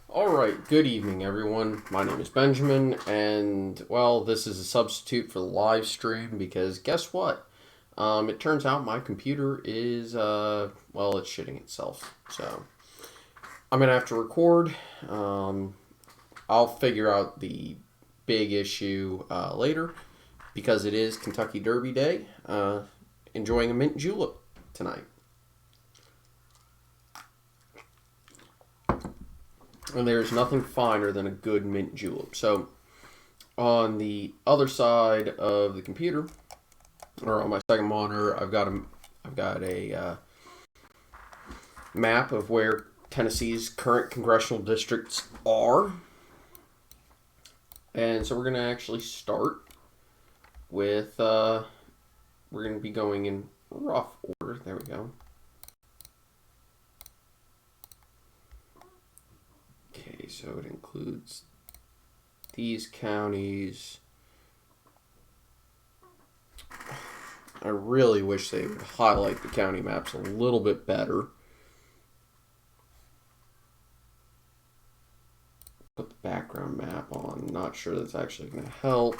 Alright, good evening everyone. My name is Benjamin, and well, this is a substitute for the live stream because guess what? It turns out my computer is, well, it's shitting itself. So, I'm gonna have to record. I'll figure out the big issue later because it is Kentucky Derby Day. Enjoying a mint julep tonight. And there's nothing finer than a good mint julep. So, on the other side of the computer, or on my second monitor, I've got a map of where Tennessee's current congressional districts are, and so we're gonna actually start with we're gonna be going in rough order. There we go. Okay, so it includes these counties. I really wish they would highlight the county maps a little bit better. Put the background map on. Not sure that's actually going to help.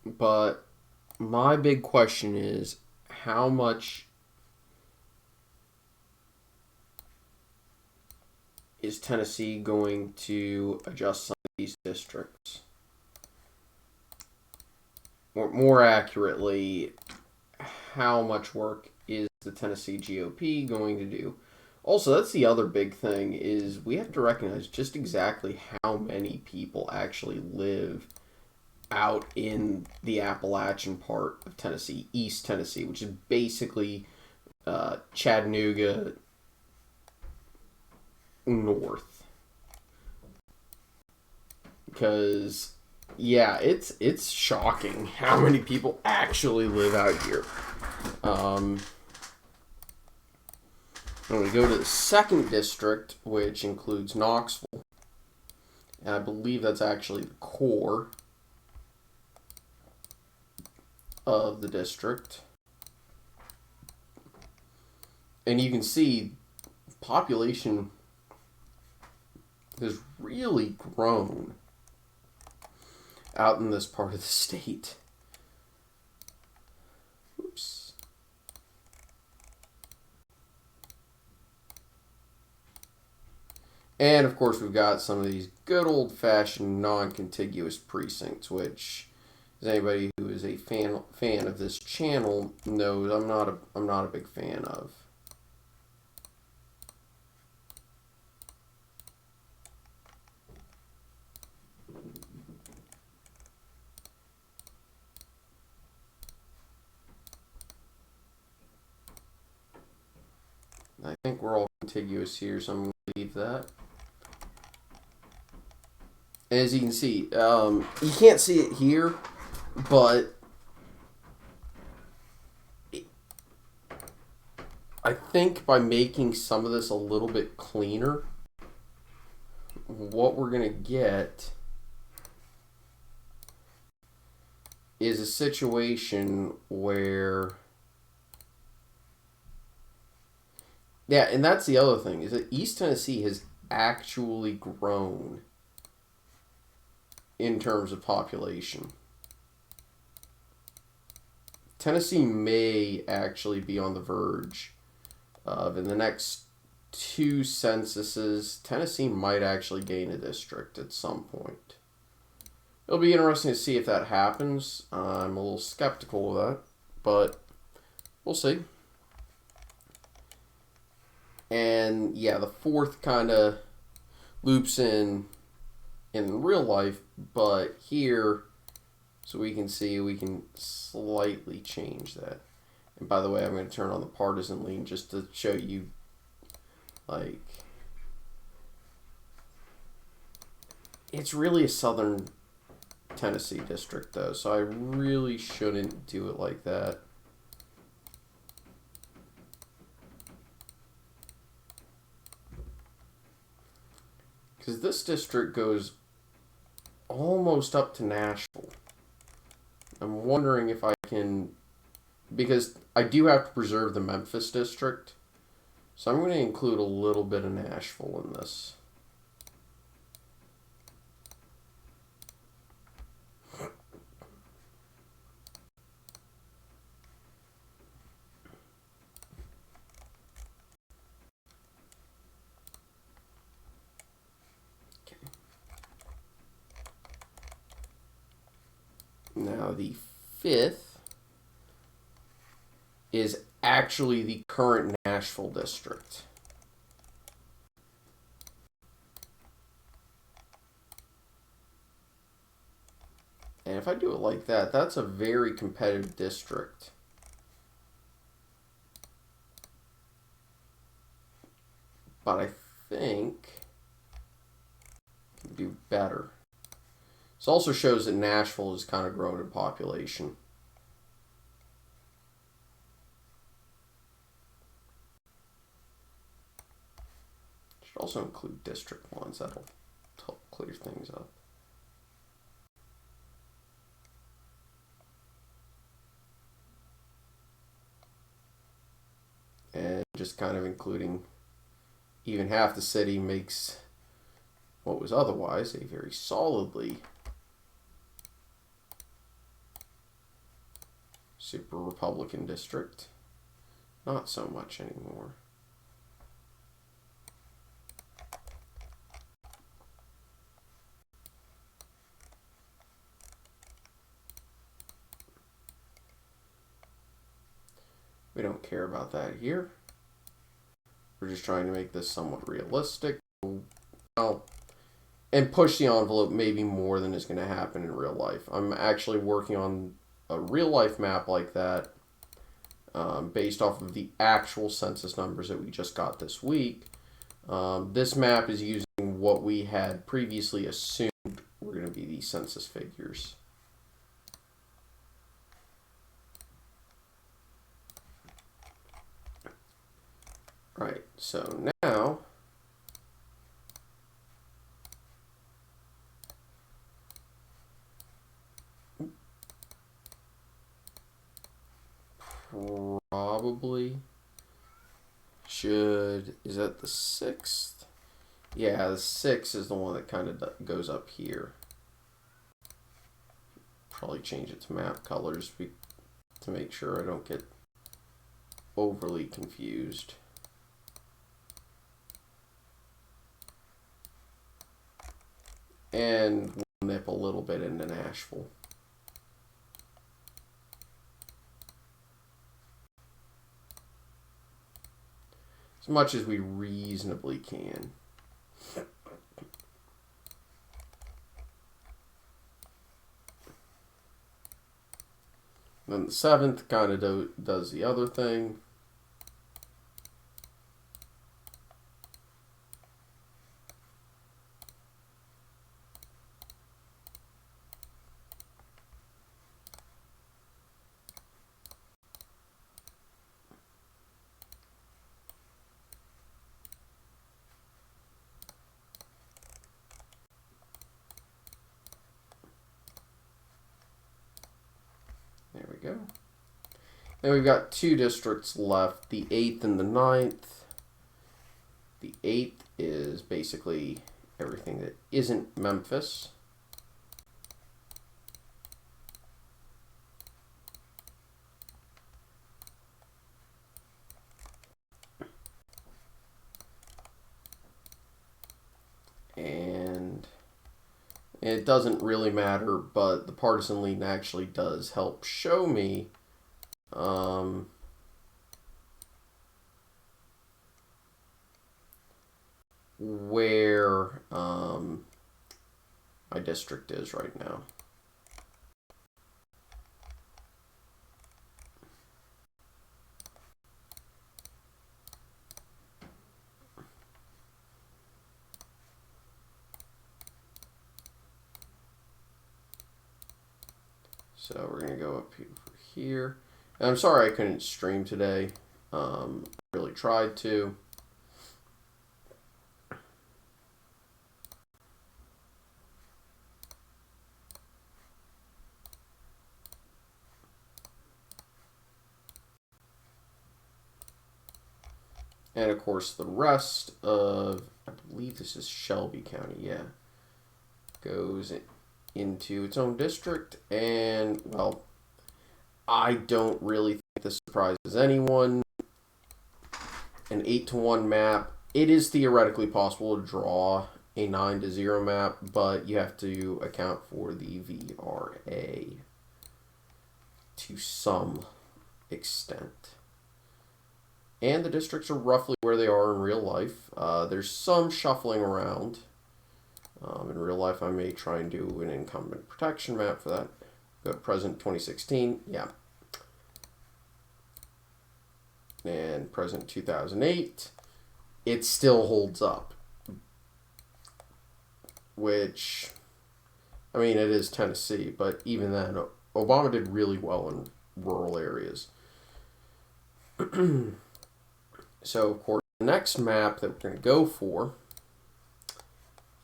But my big question is how much is Tennessee going to adjust some of these districts? Or more accurately, how much work is the Tennessee GOP going to do? Also, that's the other big thing is we have to recognize just exactly how many people actually live out in the Appalachian part of Tennessee, East Tennessee, which is basically Chattanooga north. Because yeah, it's shocking how many people actually live out here. When we go to the second district, which includes Knoxville, and I believe that's actually the core of the district. And you can see population has really grown out in this part of the state. Oops. And of course, we've got some of these good old-fashioned non-contiguous precincts, which as anybody who is a fan of this channel knows I'm not a big fan of. I think we're all contiguous here, so I'm going to leave that. As you can see, you can't see it here, but I think by making some of this a little bit cleaner, what we're going to get is a situation where, yeah, and that's the other thing, is that East Tennessee has actually grown in terms of population. Tennessee may actually be on the verge of, in the next two censuses, Tennessee might actually gain a district at some point. It'll be interesting to see if that happens. I'm a little skeptical of that, but we'll see. And yeah, the fourth kind of loops in real life, but here, so we can see, we can slightly change that. And by the way, I'm going to turn on the partisan lean just to show you, like, it's really a southern Tennessee district, though, so I really shouldn't do it like that. Because this district goes almost up to Nashville. I'm wondering if I can because I do have to preserve the Memphis district, so I'm going to include a little bit of Nashville in this. Now the 5th is actually the current Nashville district. And if I do it like that, that's a very competitive district. But I think I can do better. This also shows that Nashville has kind of grown in population. Should also include district ones. That'll help clear things up. And just kind of including even half the city makes what was otherwise a very solidly super Republican district. Not so much anymore. We don't care about that here. We're just trying to make this somewhat realistic. Well, and push the envelope maybe more than is going to happen in real life. I'm actually working on a real life map like that based off of the actual census numbers that we just got this week. This map is using what we had previously assumed were going to be the census figures. Right, so now probably is that the 6th? Yeah, the 6th is the one that kind of goes up here. Probably change it to map colors to make sure I don't get overly confused. And we'll nip a little bit into Nashville. As much as we reasonably can. Then the 7th kind of does the other thing. There we go. Then we've got 2 districts left, the 8th and the 9th. The 8th is basically everything that isn't Memphis. And it doesn't really matter, but the partisan lean actually does help show me where my district is right now. So we're going to go up here. And I'm sorry I couldn't stream today. I really tried to. And of course, the rest of, I believe this is Shelby County, yeah, goes into its own district. And, well, I don't really think this surprises anyone. An 8-to-1 map. It is theoretically possible to draw a 9-to-0 map, but you have to account for the VRA to some extent. And the districts are roughly where they are in real life. There's some shuffling around. In real life, I may try and do an incumbent protection map for that. Go to present 2016. Yeah. And present 2008. It still holds up. Which, I mean, it is Tennessee, but even then, Obama did really well in rural areas. So, of course, the next map that we're going to go for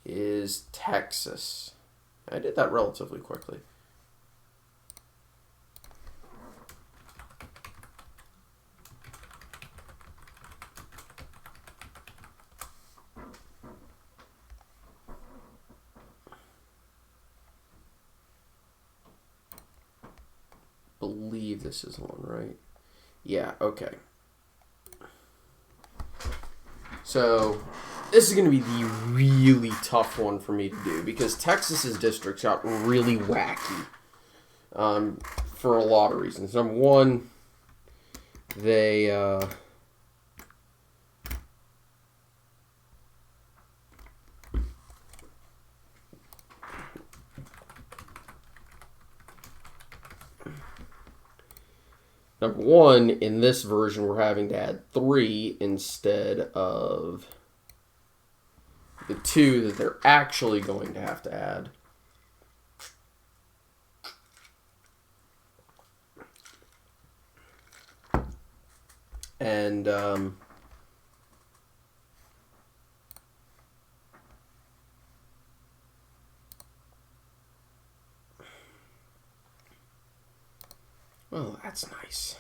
is Texas. I did that relatively quickly. Believe this is the one, right? Yeah, okay. So this is going to be the really tough one for me to do because Texas's districts got really wacky for a lot of reasons. Number one, they number one, in this version, we're having to add 3 instead of the 2 that they're actually going to have to add. And well, that's nice.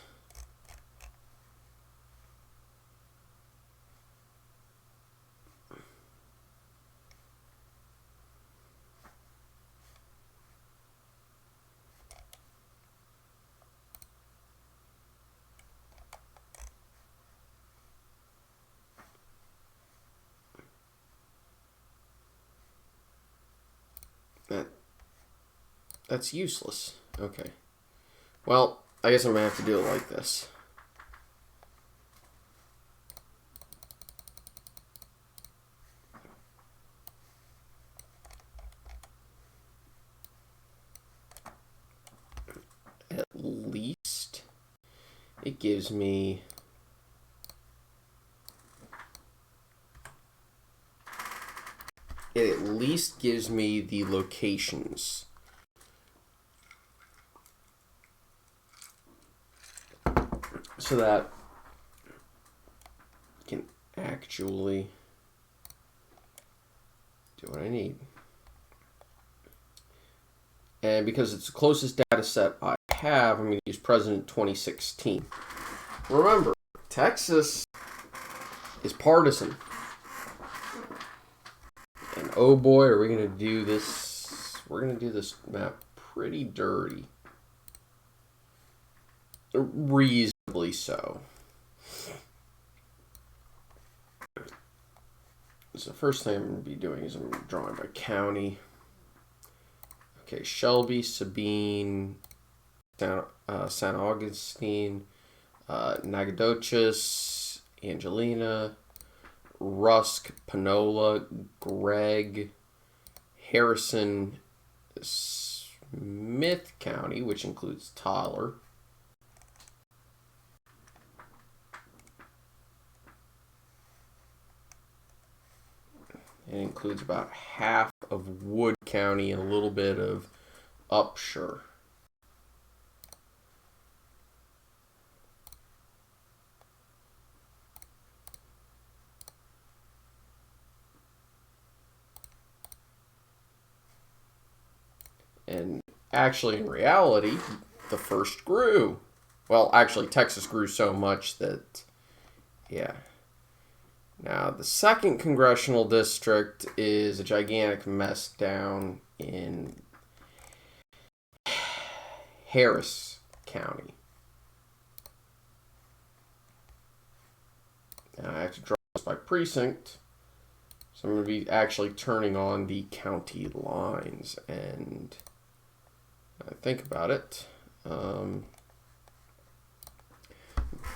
That's useless. Okay. Well, I guess I'm going to have to do it like this. At least it gives me the locations. So that I can actually do what I need. And because it's the closest data set I have, I'm going to use President 2016. Remember, Texas is partisan. And oh boy, are we going to do this. We're going to do this map pretty dirty. Reasonably so. So the first thing I'm going to be doing is I'm drawing by county. Okay, Shelby, Sabine, San Augustine, Nacogdoches, Angelina, Rusk, Panola, Gregg, Harrison, Smith County, which includes Tyler. It includes about half of Wood County and a little bit of Upshur. And actually, in reality, the first grew. Well, actually, Texas grew so much that, yeah. Now, the second congressional district is a gigantic mess down in Harris County. Now, I have to draw this by precinct. So I'm going to be actually turning on the county lines. And think about it.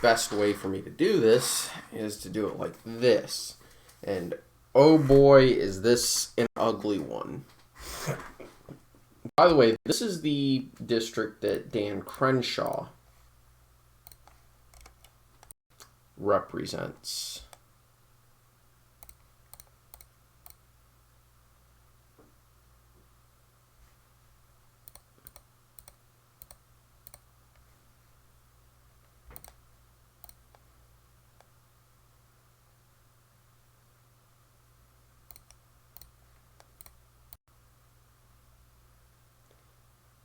Best way for me to do this is to do it like this. And oh boy, is this an ugly one. By the way, this is the district that Dan Crenshaw represents.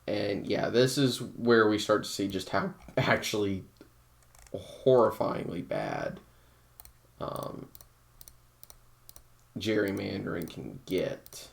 And yeah, this is where we start to see just how actually horrifyingly bad gerrymandering can get.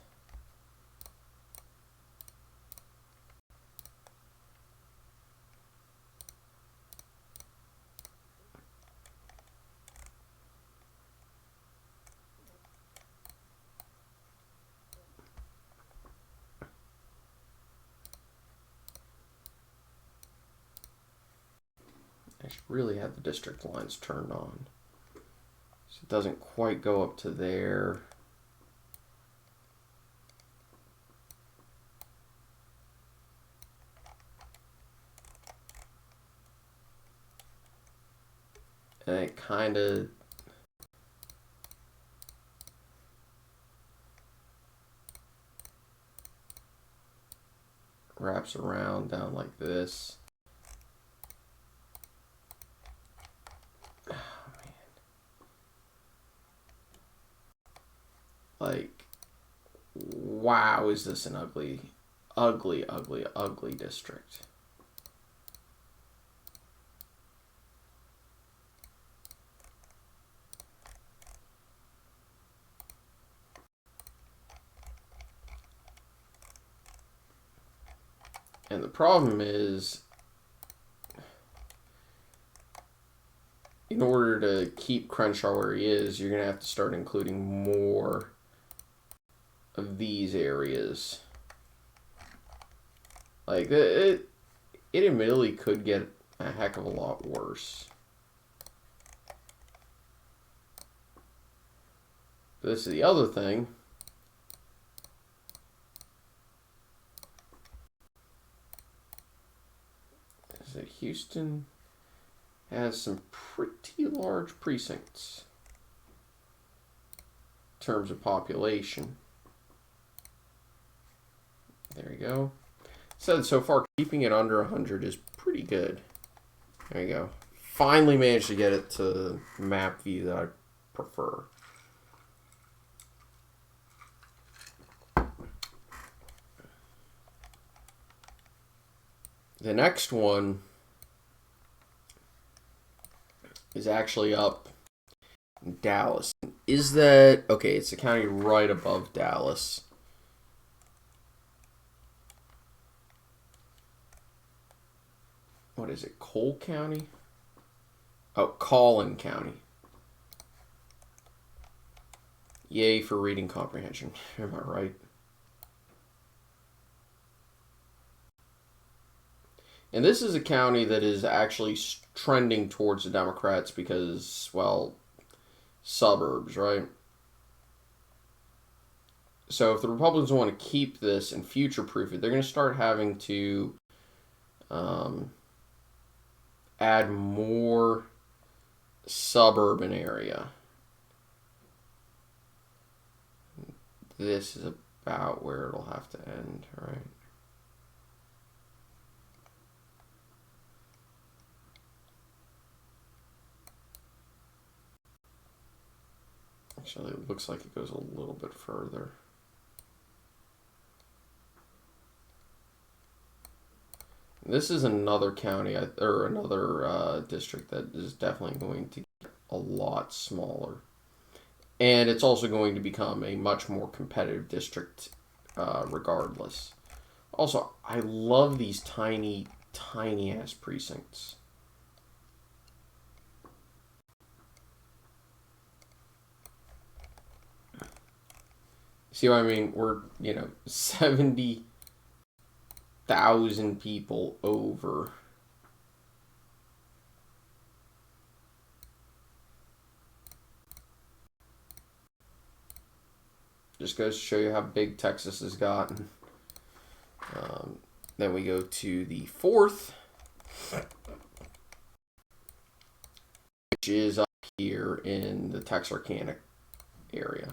I should really have the district lines turned on. So it doesn't quite go up to there. And it kind of wraps around down like this. Like, wow, is this an ugly, ugly, ugly, ugly district. And the problem is, in order to keep Crenshaw where he is, you're going to have to start including more of these areas. Like, it admittedly could get a heck of a lot worse. But this is the other thing. Is that Houston has some pretty large precincts in terms of population. There you go. Said so far keeping it under 100 is pretty good. There you go. Finally managed to get it to map view that I prefer. The next one is actually up in Dallas. Is that... Okay, it's the county right above Dallas. What is it? Cole County? Oh, Collin County. Yay for reading comprehension. Am I right? And this is a county that is actually trending towards the Democrats because, well, suburbs, right? So if the Republicans want to keep this and future-proof it, they're going to start having to add more suburban area. This is about where it'll have to end, right? Actually, it looks like it goes a little bit further. This is another county, or another district that is definitely going to get a lot smaller. And it's also going to become a much more competitive district regardless. Also, I love these tiny, tiny ass precincts. See what I mean? We're, 70,000 people over. Just goes to show you how big Texas has gotten. Then we go to the fourth, which is up here in the Texarkana area.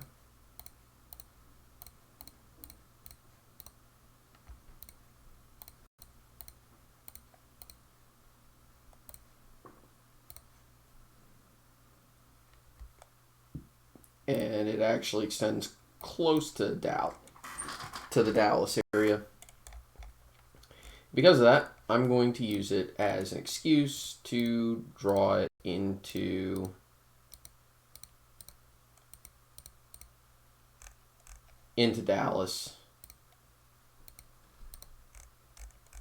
And it actually extends close to the Dallas area. Because of that, I'm going to use it as an excuse to draw it into Dallas.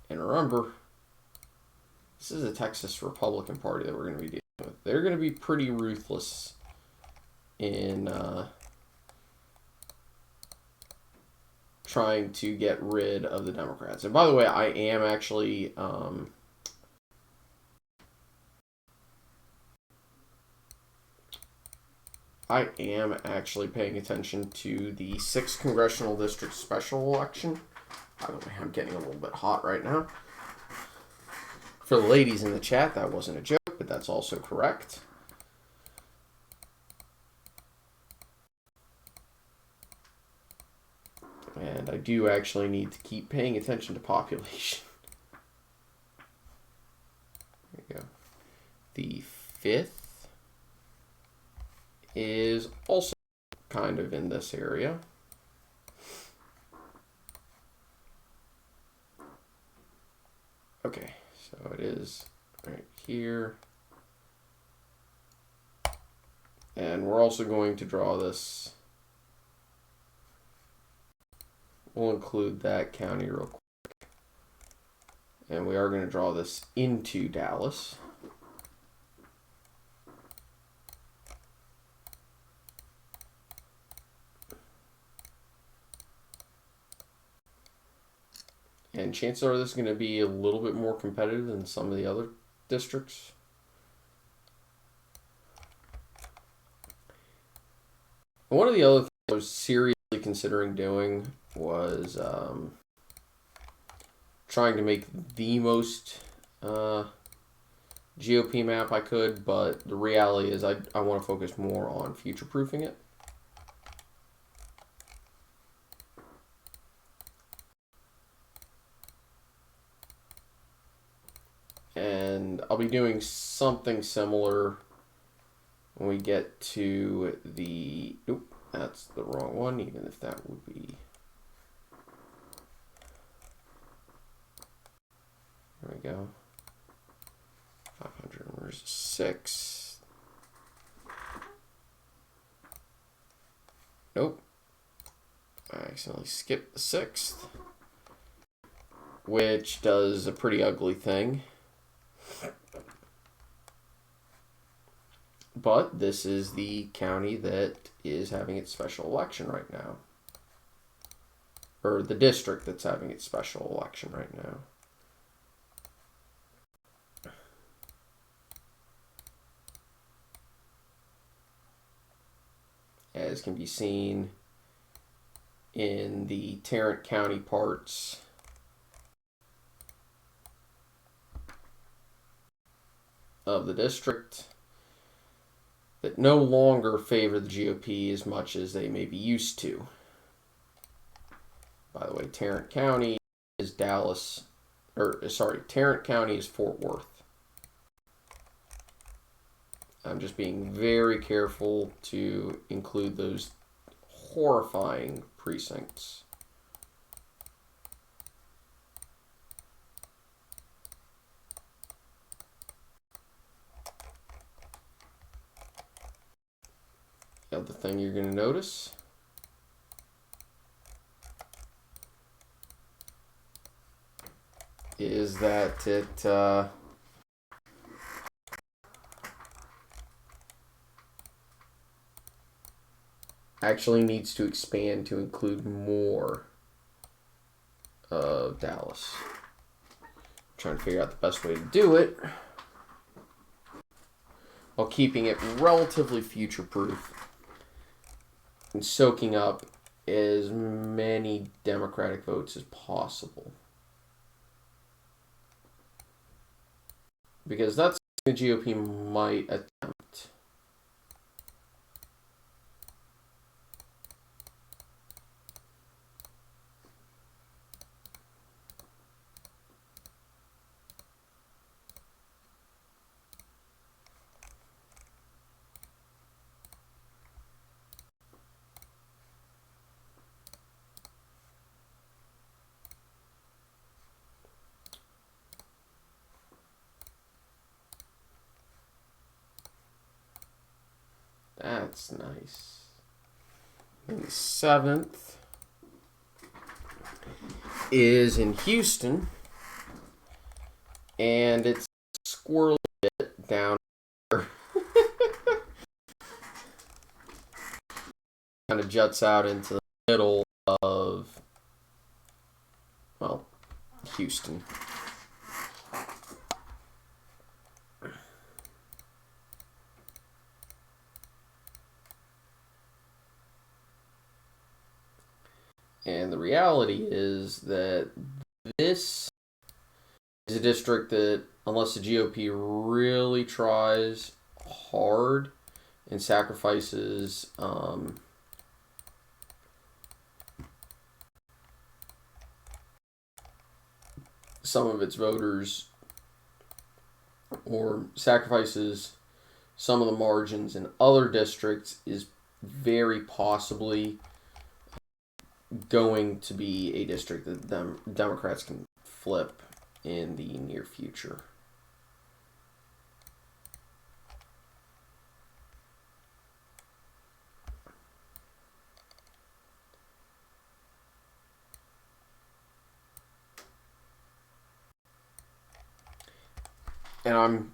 And remember, this is a Texas Republican Party that we're going to be dealing with. They're going to be pretty ruthless in trying to get rid of the Democrats. And by the way, I am actually paying attention to the 6th Congressional District special election. By the way, I'm getting a little bit hot right now. For the ladies in the chat, that wasn't a joke, but that's also correct. And I do actually need to keep paying attention to population. There you go. The 5th is also kind of in this area. Okay, so it is right here. And we're also going to draw this. We'll include that county real quick. And we are going to draw this into Dallas. And chances are this is going to be a little bit more competitive than some of the other districts. And one of the other things I was seriously considering doing was trying to make the most GOP map I could, but the reality is I want to focus more on future-proofing it. And I'll be doing something similar when we get to the... Oop, that's the wrong one, even if that would be... There we go. 500 versus 6. Nope. I accidentally skipped the 6th, which does a pretty ugly thing. But this is the county that is having its special election right now. Or the district that's having its special election right now. As can be seen in the Tarrant County parts of the district that no longer favor the GOP as much as they may be used to. By the way, Tarrant County is Tarrant County is Fort Worth. I'm just being very careful to include those horrifying precincts. The other thing you're going to notice is that it actually needs to expand to include more of Dallas. I'm trying to figure out the best way to do it while keeping it relatively future-proof and soaking up as many Democratic votes as possible. Because that's what the GOP might attempt. That's nice. And the 7th is in Houston, and it's squirrely bit down there. Kind of juts out into the middle of, well, Houston. And the reality is that this is a district that, unless the GOP really tries hard and sacrifices some of its voters or sacrifices some of the margins in other districts, is very possibly going to be a district that Democrats can flip in the near future. And I'm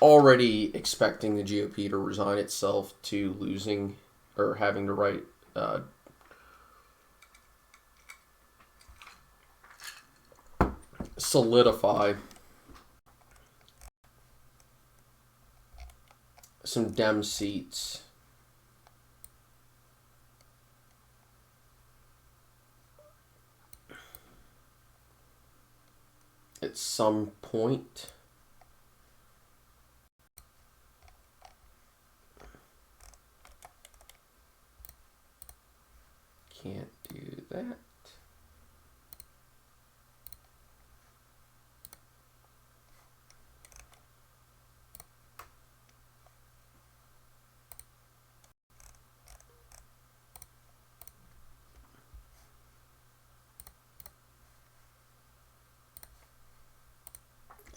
already expecting the GOP to resign itself to losing or having to write solidify some Dem seats at some point. Can't do that.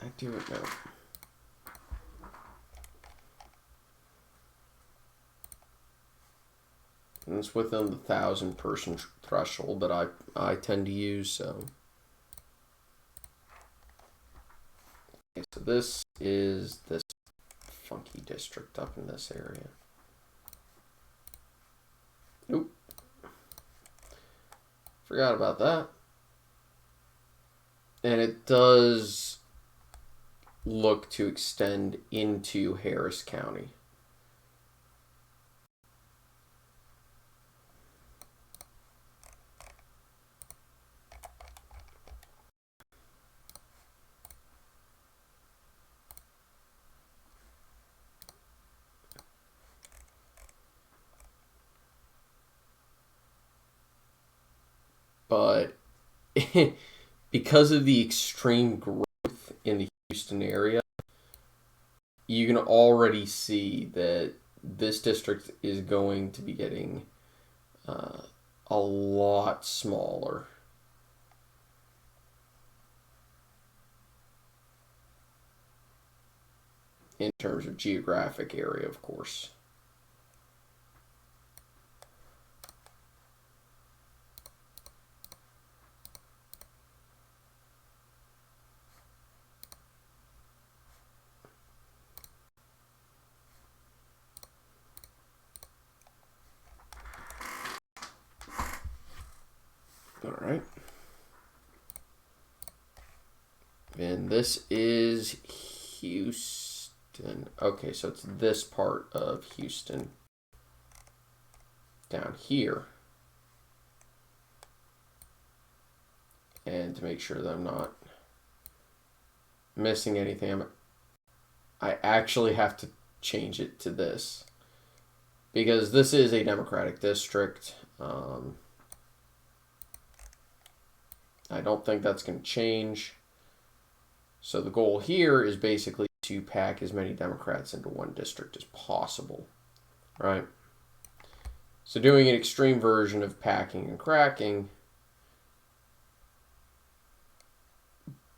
I do it now. And it's within the 1,000-person threshold that I tend to use, so. Okay, so this is this funky district up in this area. Nope. Forgot about that. And it does look to extend into Harris County. But because of the extreme growth in the Houston area, you can already see that this district is going to be getting a lot smaller. In terms of geographic area, of course. right. And this is Houston. Okay, so it's this part of Houston down here. And to make sure that I'm not missing anything, I actually have to change it to this because this is a Democratic district. I don't think that's going to change. So the goal here is basically to pack as many Democrats into one district as possible, right? So doing an extreme version of packing and cracking,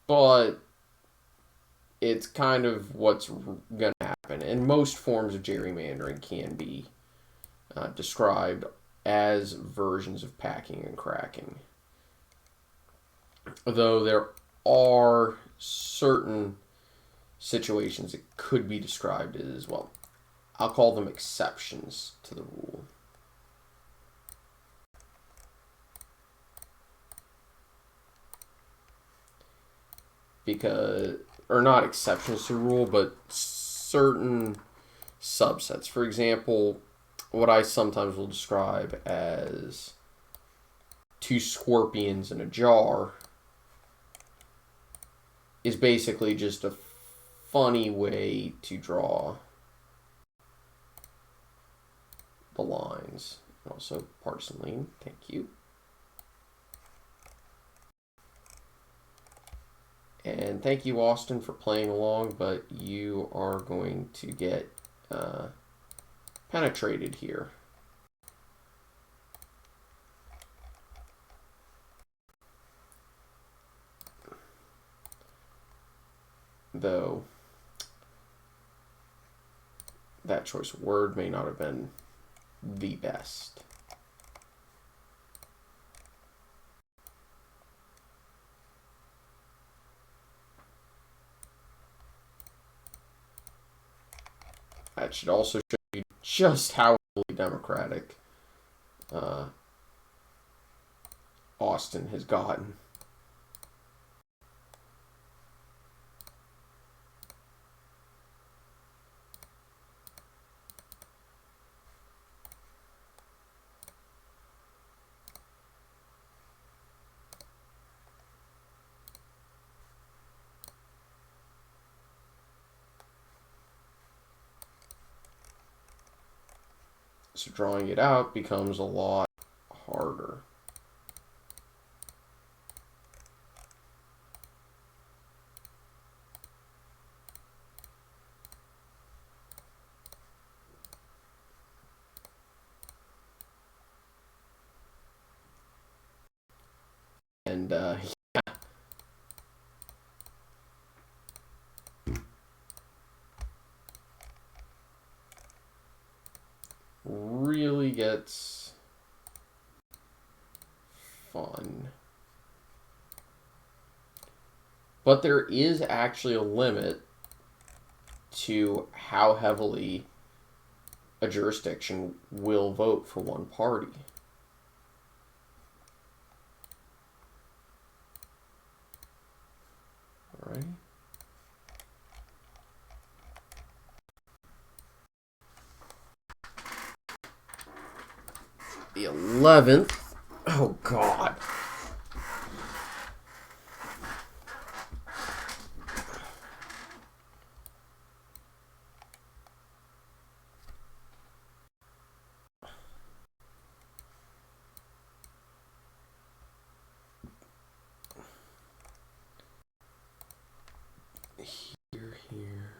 but it's kind of what's going to happen. And most forms of gerrymandering can be described as versions of packing and cracking. Though there are certain situations that could be described as, well, I'll call them exceptions to the rule. Because, or not exceptions to the rule, but certain subsets. For example, what I sometimes will describe as two scorpions in a jar is basically just a funny way to draw the lines. Also, partisan lean, thank you. And thank you, Austin, for playing along, but you are going to get penetrated here. Though that choice of word may not have been the best. That should also show you just how Democratic Austin has gotten. So drawing it out becomes a lot harder. And yeah. Really gets fun. But there is actually a limit to how heavily a jurisdiction will vote for one party. All right. The 11th. Oh, God. Here.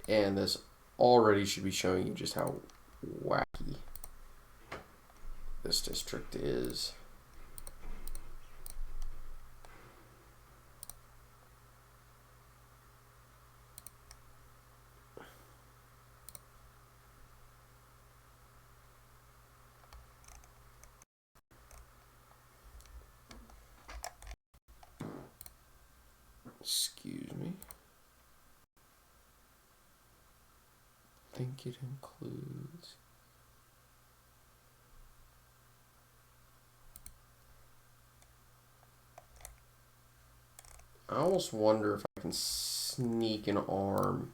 And this already should be showing you just how wacky this district is. Excuse me. I think it includes. I almost wonder if I can sneak an arm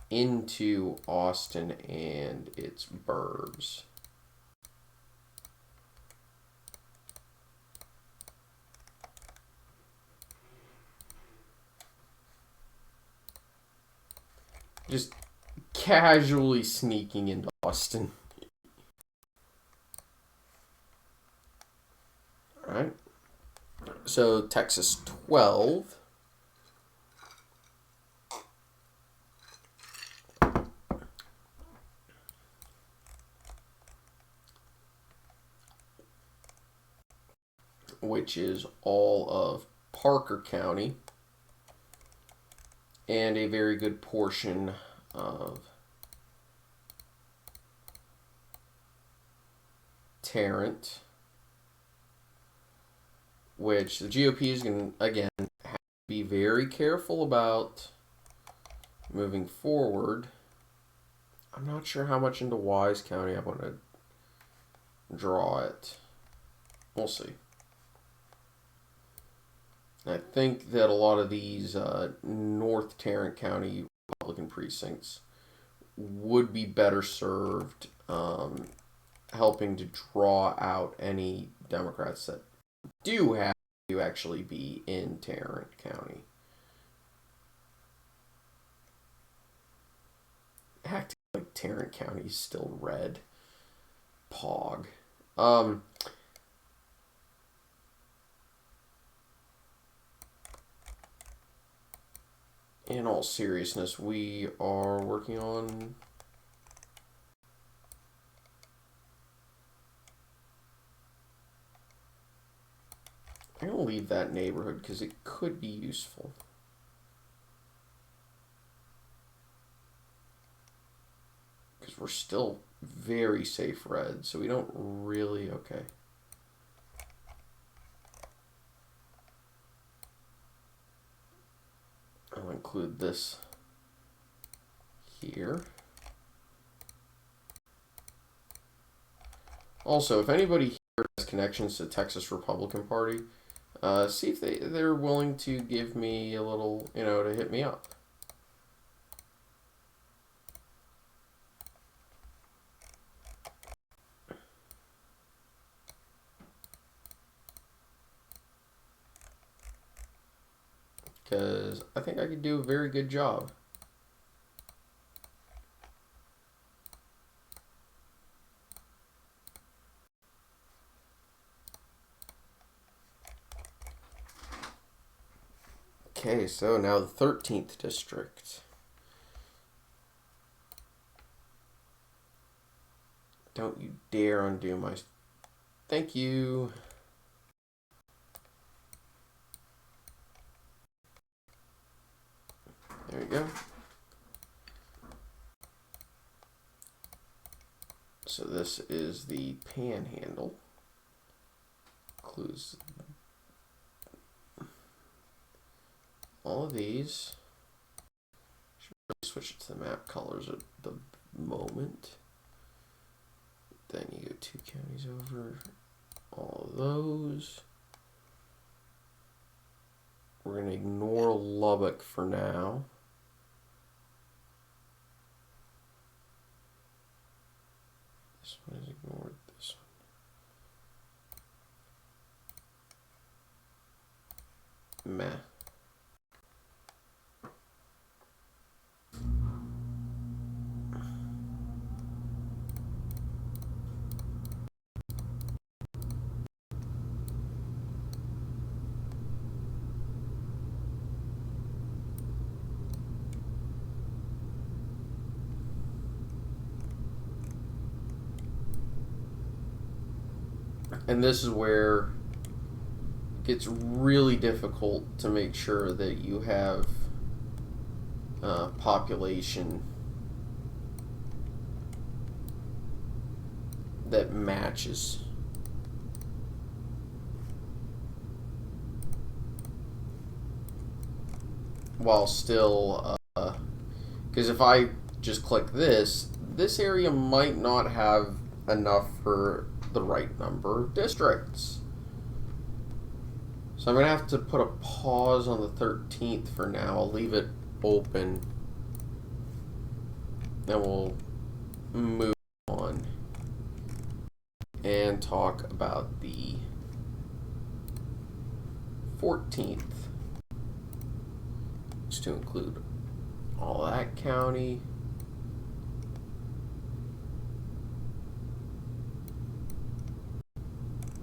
into Austin and its burbs. Just casually sneaking into Austin. Alright. So Texas 12. Which is all of Parker County and a very good portion of Tarrant, which the GOP is going to, again, have to be very careful about moving forward. I'm not sure how much into Wise County I want to draw it. We'll see. I think that a lot of these North Tarrant County Republican precincts would be better served helping to draw out any Democrats that do have to actually be in Tarrant County. Acting like Tarrant County is still red. Pog. In all seriousness, we are working on I'm going to leave that neighborhood because it could be useful. Because we're still very safe red, so we don't really... Okay. I'll include this here. Also, if anybody here has connections to the Texas Republican Party, see if they're willing to give me a little, to hit me up. Because I think I could do a very good job. Okay, so now the 13th district. Don't you dare undo my... Thank you. There you go. So this is the panhandle. Includes all of these. Should really switch it to the map colors at the moment. Then you go 2 counties over. All of those. We're going to ignore Lubbock for now. This one is ignored. This one. Meh. And this is where it gets really difficult to make sure that you have population that matches. while still, because if I just click this area might not have enough for the right number of districts. So I'm going to have to put a pause on the 13th for now. I'll leave it open. Then we'll move on and talk about the 14th, just to include all that county.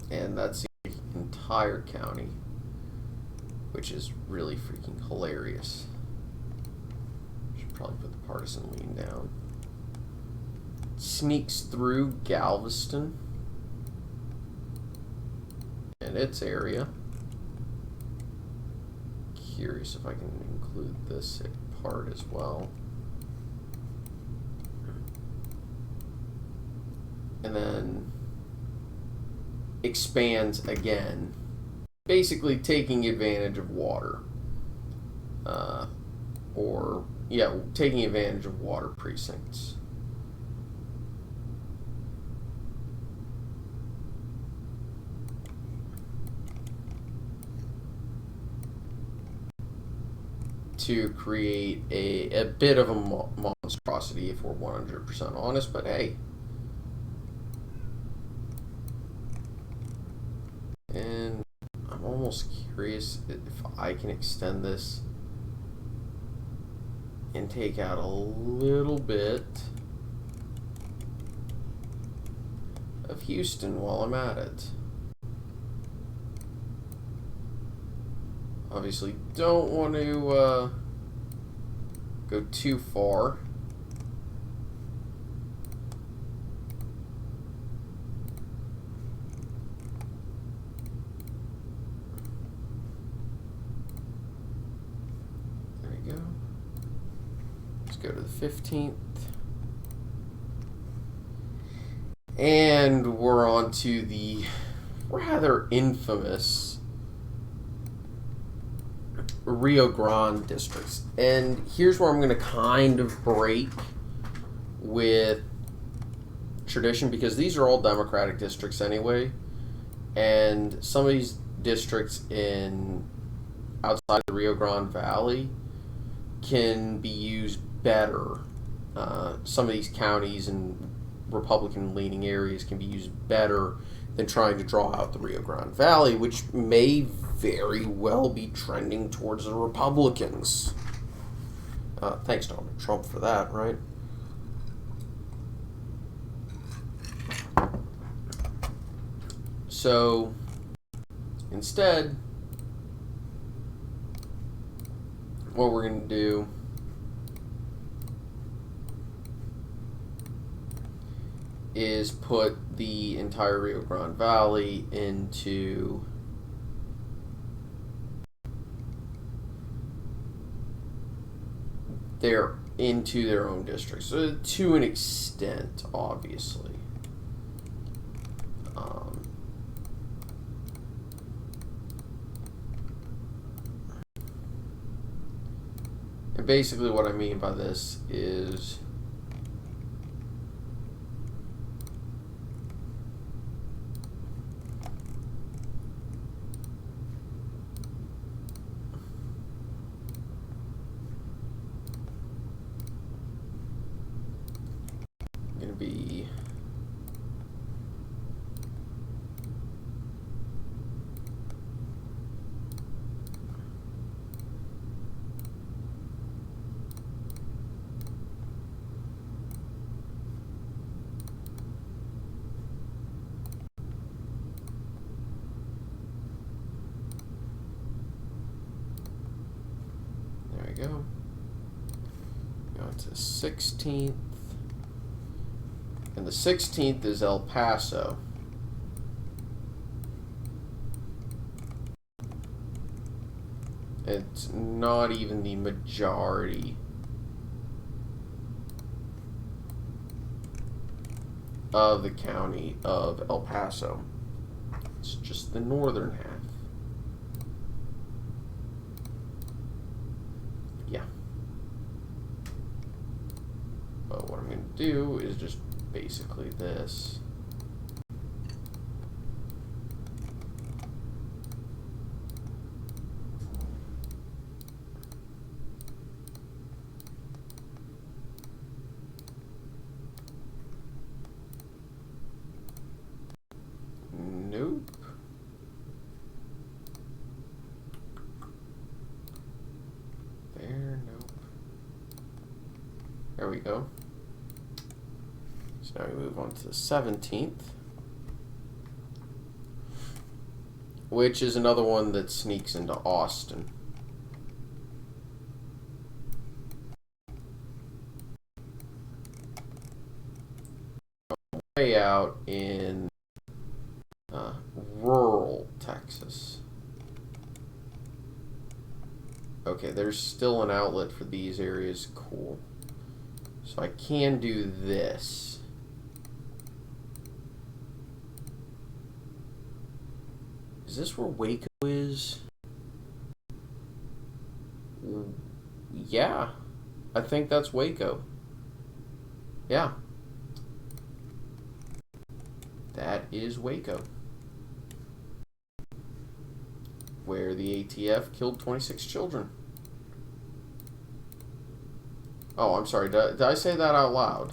And that's the entire county, which is really freaking hilarious. Should probably put the partisan lean down. Sneaks through Galveston and its area. Curious if I can include this part as well. And then expands again, basically taking advantage of water, taking advantage of water precincts. To create a bit of a monstrosity, if we're 100% honest, but hey. And I'm almost curious if I can extend this and take out a little bit of Houston while I'm at it. Obviously don't want to go too far. There we go. Let's go to the 15th. And we're on to the rather infamous Rio Grande districts. And here's where I'm going to kind of break with tradition, because these are all Democratic districts anyway, and some of these districts outside the Rio Grande Valley can be used better. Some of these counties and Republican leaning areas can be used better than trying to draw out the Rio Grande Valley, which may very well be trending towards the Republicans. Thanks, Donald Trump, for that, right? So, instead, what we're going to do is put the entire Rio Grande Valley into their own districts, to an extent, obviously. And basically what I mean by this is going to be go. Go to 16th. And the 16th is El Paso. It's not even the majority of the county of El Paso. It's just the northern half. do is just basically this. Nope. There, nope. There we go. So now we move on to the 17th, which is another one that sneaks into Austin. Way out in rural Texas. Okay, there's still an outlet for these areas. Cool. So I can do this. Is this where Waco is? Yeah. I think that's Waco. Yeah. That is Waco, where the ATF killed 26 children. Oh, I'm sorry. Did I say that out loud?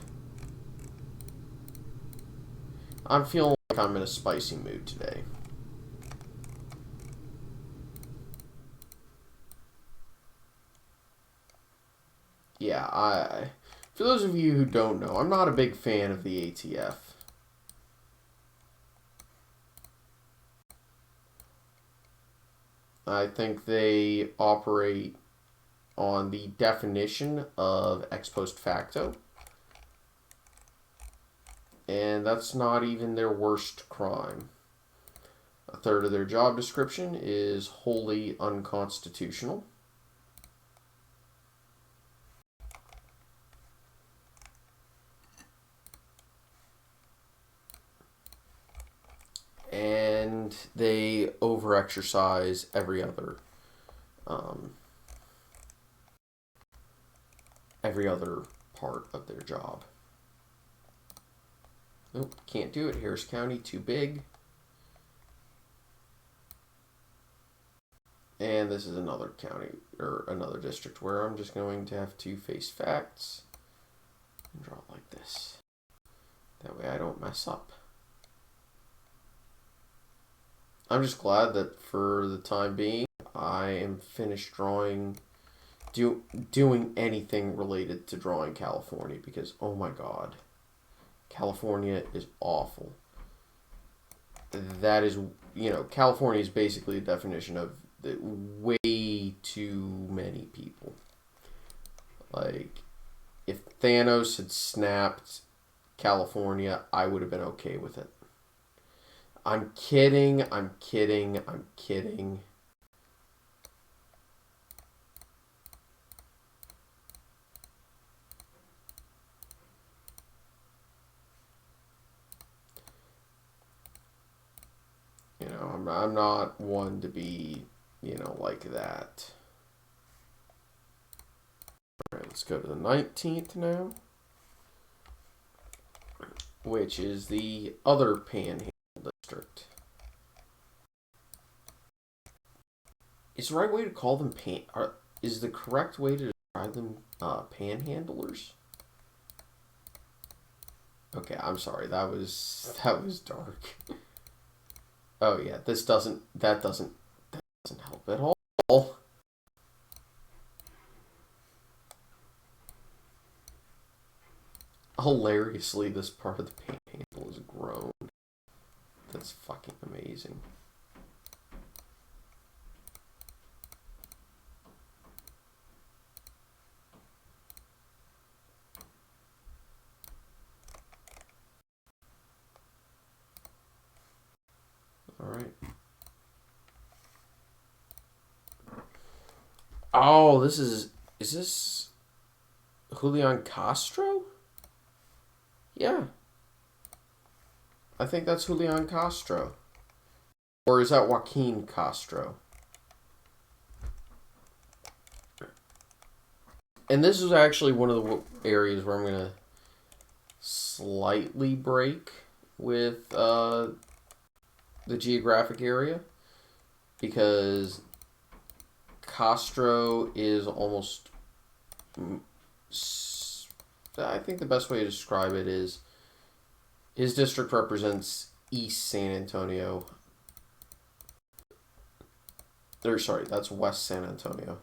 I'm feeling like I'm in a spicy mood today. Yeah, for those of you who don't know, I'm not a big fan of the ATF. I think they operate on the definition of ex post facto, and that's not even their worst crime. A third of their job description is wholly unconstitutional. And they overexercise every other part of their job. Nope, can't do it. Harris County, too big. And this is another county, or another district, where I'm just going to have to face facts and draw it like this. That way I don't mess up. I'm just glad that for the time being, I am finished doing anything related to drawing California, because, oh my god, California is awful. That is, California is basically a definition of way too many people. Like, if Thanos had snapped California, I would have been okay with it. I'm kidding. I'm not one to be, like that. Alright, let's go to the 19th now, which is the other panhandle district. Is the right way to call them is the correct way to describe them panhandlers? Okay, I'm sorry. That was dark. Oh yeah, that doesn't help at all. Hilariously, this part of the panhandle is grown. That's fucking amazing. Alright. Oh, is this Julian Castro? Yeah. I think that's Julian Castro. Or is that Joaquin Castro? And this is actually one of the areas where I'm going to slightly break with the geographic area, because Castro is almost, I think the best way to describe it is his district represents East San Antonio. Or sorry, that's West San Antonio.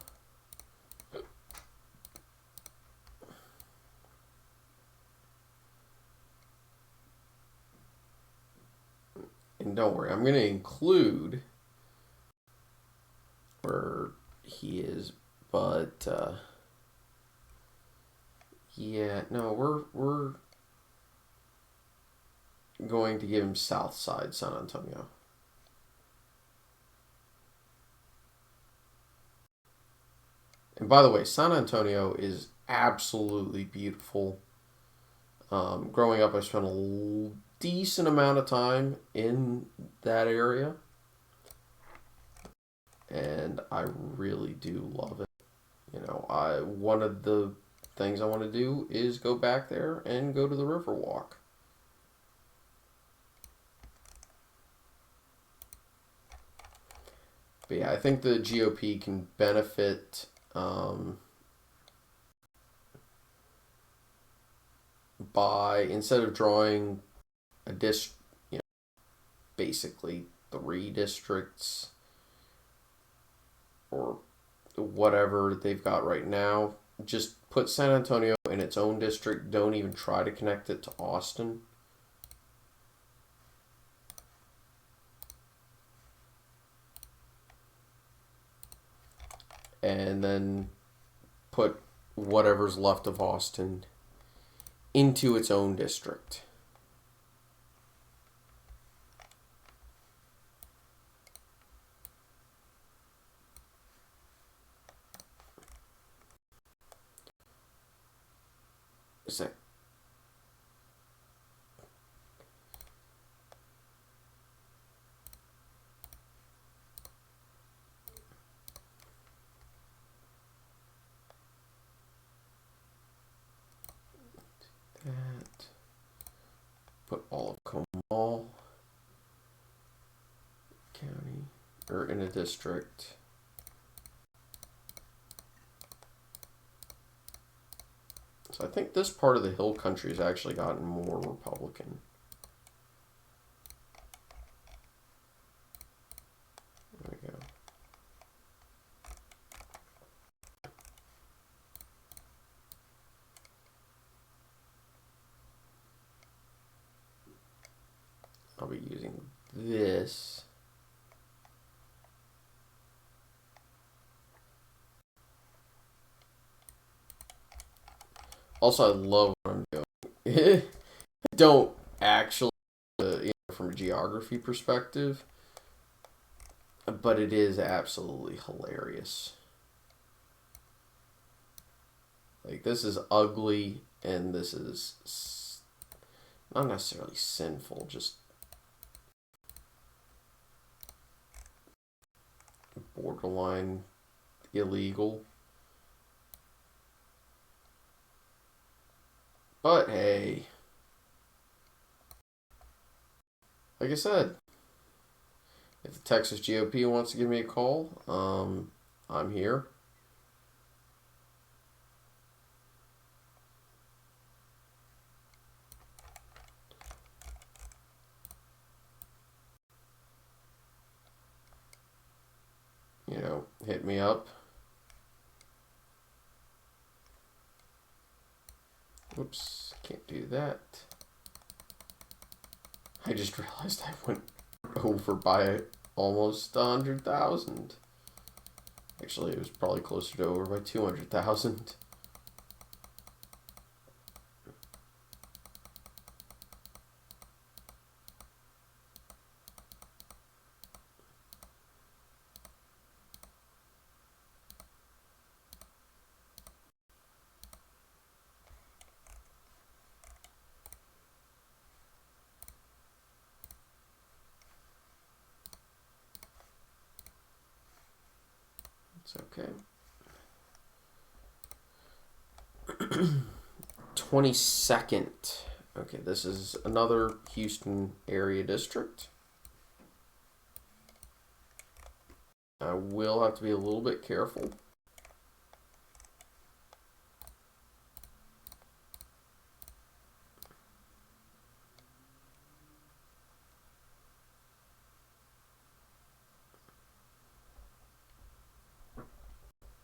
And don't worry, I'm going to include where he is, but yeah, no, we're going to give him South Side San Antonio. And by the way, San Antonio is absolutely beautiful. Growing up, I spent a decent amount of time in that area, and I really do love it. One of the things I want to do is go back there and go to the Riverwalk. But yeah, I think the GOP can benefit by, instead of drawing a basically 3 districts or whatever they've got right now, just put San Antonio in its own district. Don't even try to connect it to Austin. And then put whatever's left of Austin into its own district. So, that. Put all of Comal County, or in a district. So I think this part of the hill country has actually gotten more Republican. There we go. I'll be using this. Also, I love what I'm doing. I don't actually, from a geography perspective, but it is absolutely hilarious. Like, this is ugly, and this is not necessarily sinful, just borderline illegal. But hey, like I said, if the Texas GOP wants to give me a call, I'm here. Hit me up. Oops, can't do that. I just realized I went over by almost 100,000. Actually, it was probably closer to over by 200,000. It's okay. 22nd Okay, this is another Houston area district. I will have to be a little bit careful.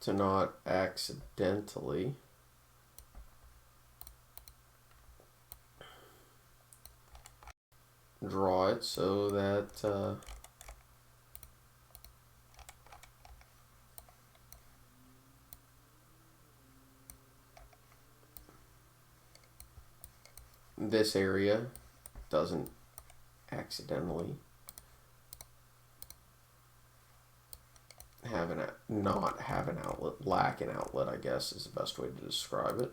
To not accidentally draw it so that this area doesn't accidentally not have an outlet, lack an outlet, I guess is the best way to describe it.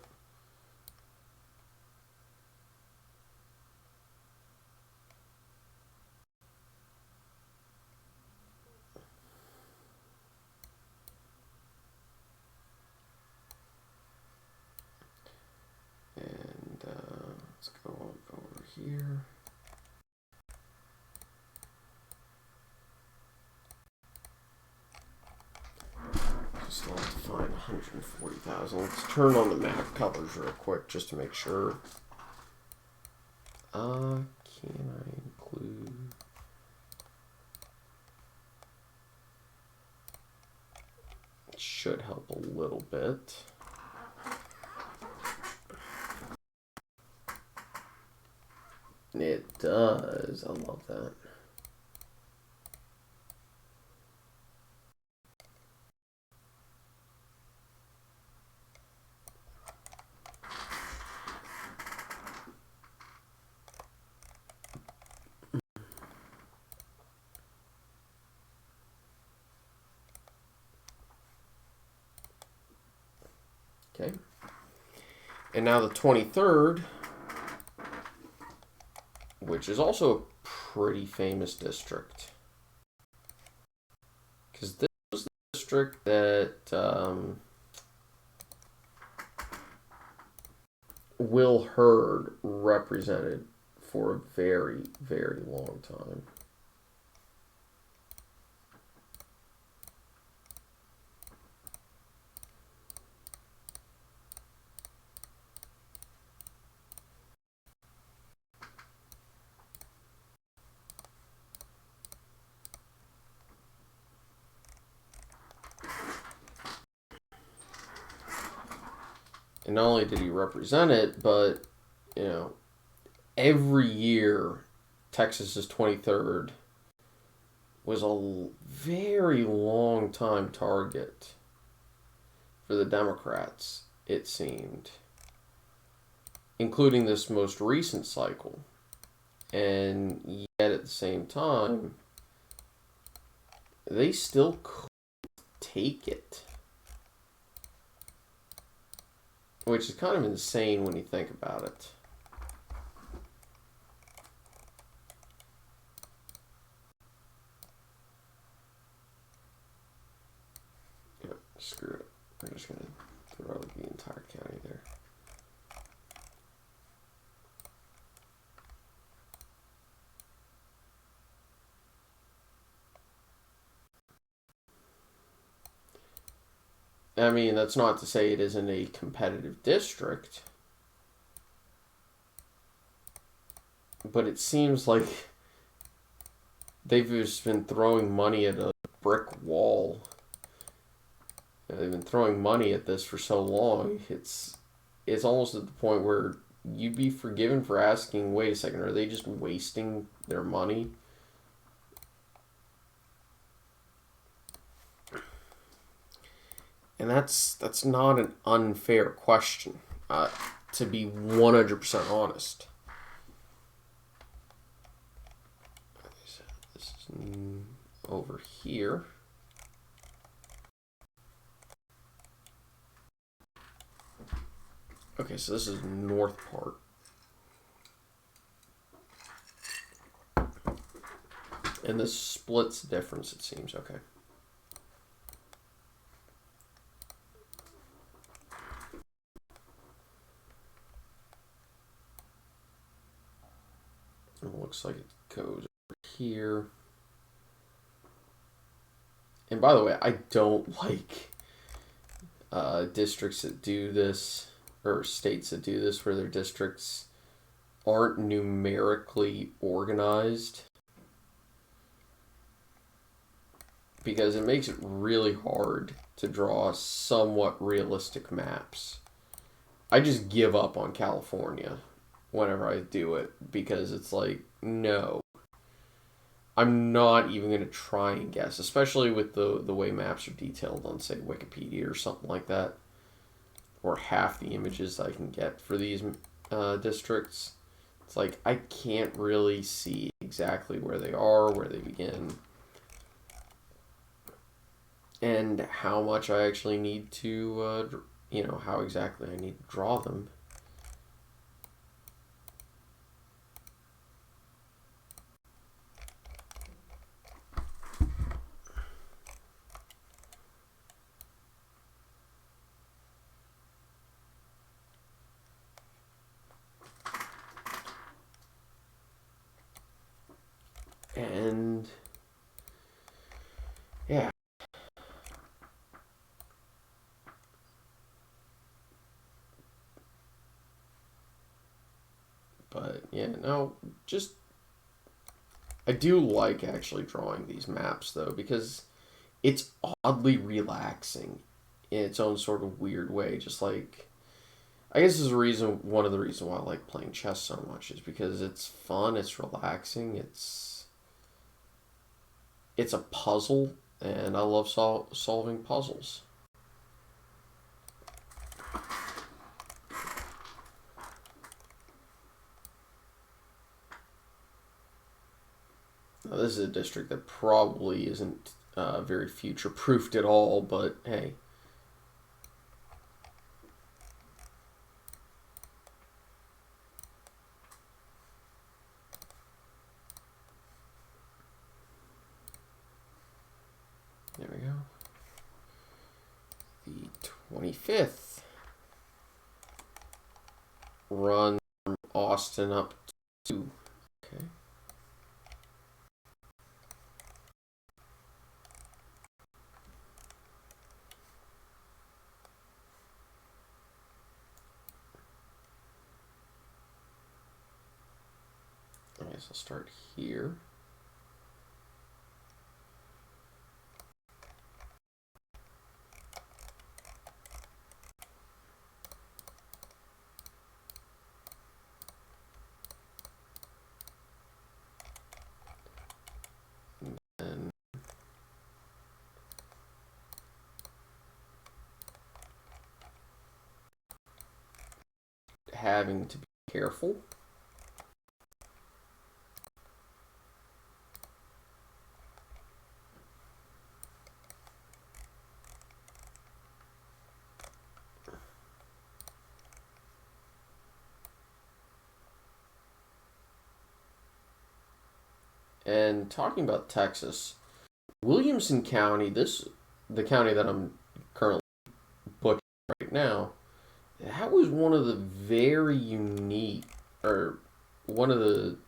And let's go over here. Just want to find 140,000. Let's turn on the map colors real quick just to make sure. Can I include? It should help a little bit. It does. I love that. Okay. And now the 23rd, which is also a pretty famous district. Because this was the district that Will Hurd represented for a very, very long time. And not only did he represent it, but, you know, every year, Texas's 23rd was a very long time target for the Democrats, it seemed, including this most recent cycle. And yet at the same time, they still couldn't take it. Which is kind of insane when you think about it. Yeah, screw it. We're just going to throw the entire county there. I mean, that's not to say it isn't a competitive district. But it seems like they've just been throwing money at a brick wall. They've been throwing money at this for so long. It's almost at the point where you'd be forgiven for asking, wait a second, are they just wasting their money? And that's not an unfair question, to be 100% honest. This is over here. Okay, so this is north part. And this splits the difference, it seems. Okay. looks like it goes over here. And by the way, I don't like districts that do this, or states that do this, where their districts aren't numerically organized, because it makes it really hard to draw somewhat realistic maps. I just give up on California whenever I do it, because it's like, no. I'm not even going to try and guess, especially with the way maps are detailed on, say, Wikipedia or something like that, or half the images I can get for these districts. It's like, I can't really see exactly where they are, where they begin, and how much I actually need to, how exactly I need to draw them. And yeah. But yeah, no, just I do like actually drawing these maps though, because it's oddly relaxing in its own sort of weird way. Just like, I guess is one of the reasons why I like playing chess so much, is because it's fun, it's relaxing, it's a puzzle, and I love solving puzzles. Now, this is a district that probably isn't very future proofed at all, but hey. There we go. The 25th run from Austin up to, okay. I guess I'll start here. And having to be careful. And talking about Texas, Williamson County, the county that I'm currently butchering right now, that was one of the very unique, or one of the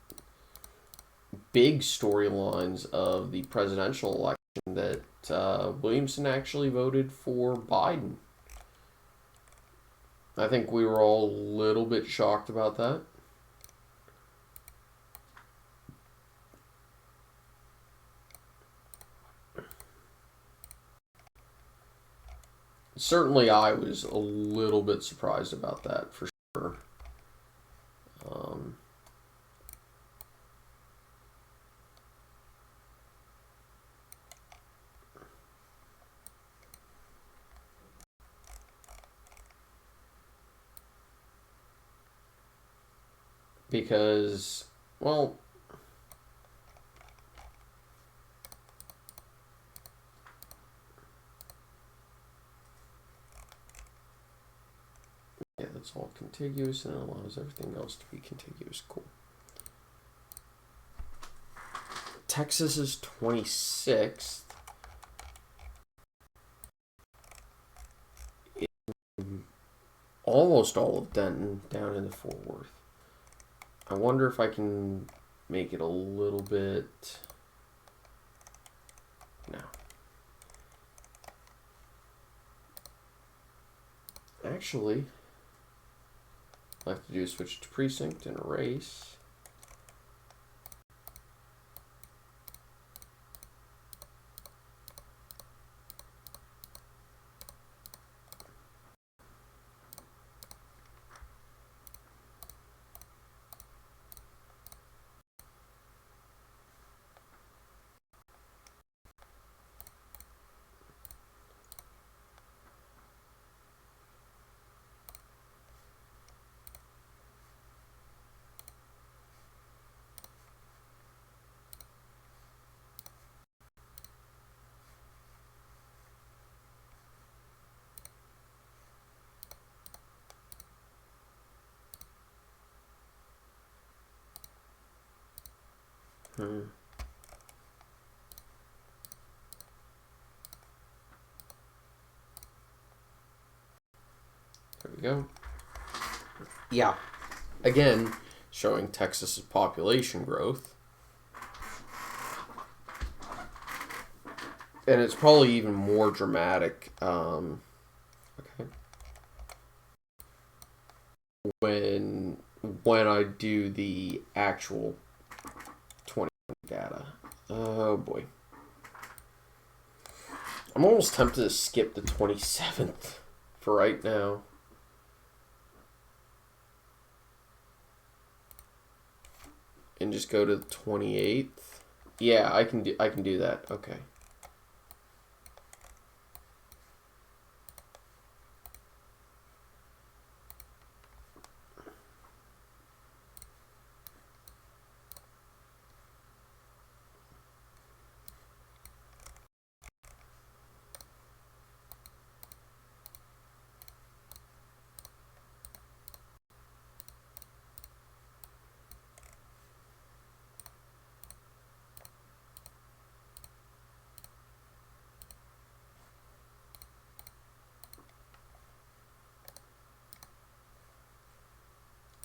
big storylines of the presidential election, that Williamson actually voted for Biden. I think we were all a little bit shocked about that. Certainly, I was a little bit surprised about that, for sure. Um, because, well, yeah, that's all contiguous, and it allows everything else to be contiguous. Cool. Texas is 26th. Almost all of Denton down in the Fort Worth. I wonder if I can make it a little bit. No. Actually, all I have to do is switch to precinct and erase. There we go. Yeah. Again, showing Texas's population growth. And it's probably even more dramatic. Okay. When I do the actual 20 data. Oh boy. I'm almost tempted to skip the 27th for right now. And just go to the 28th. Yeah, I can do that. Okay.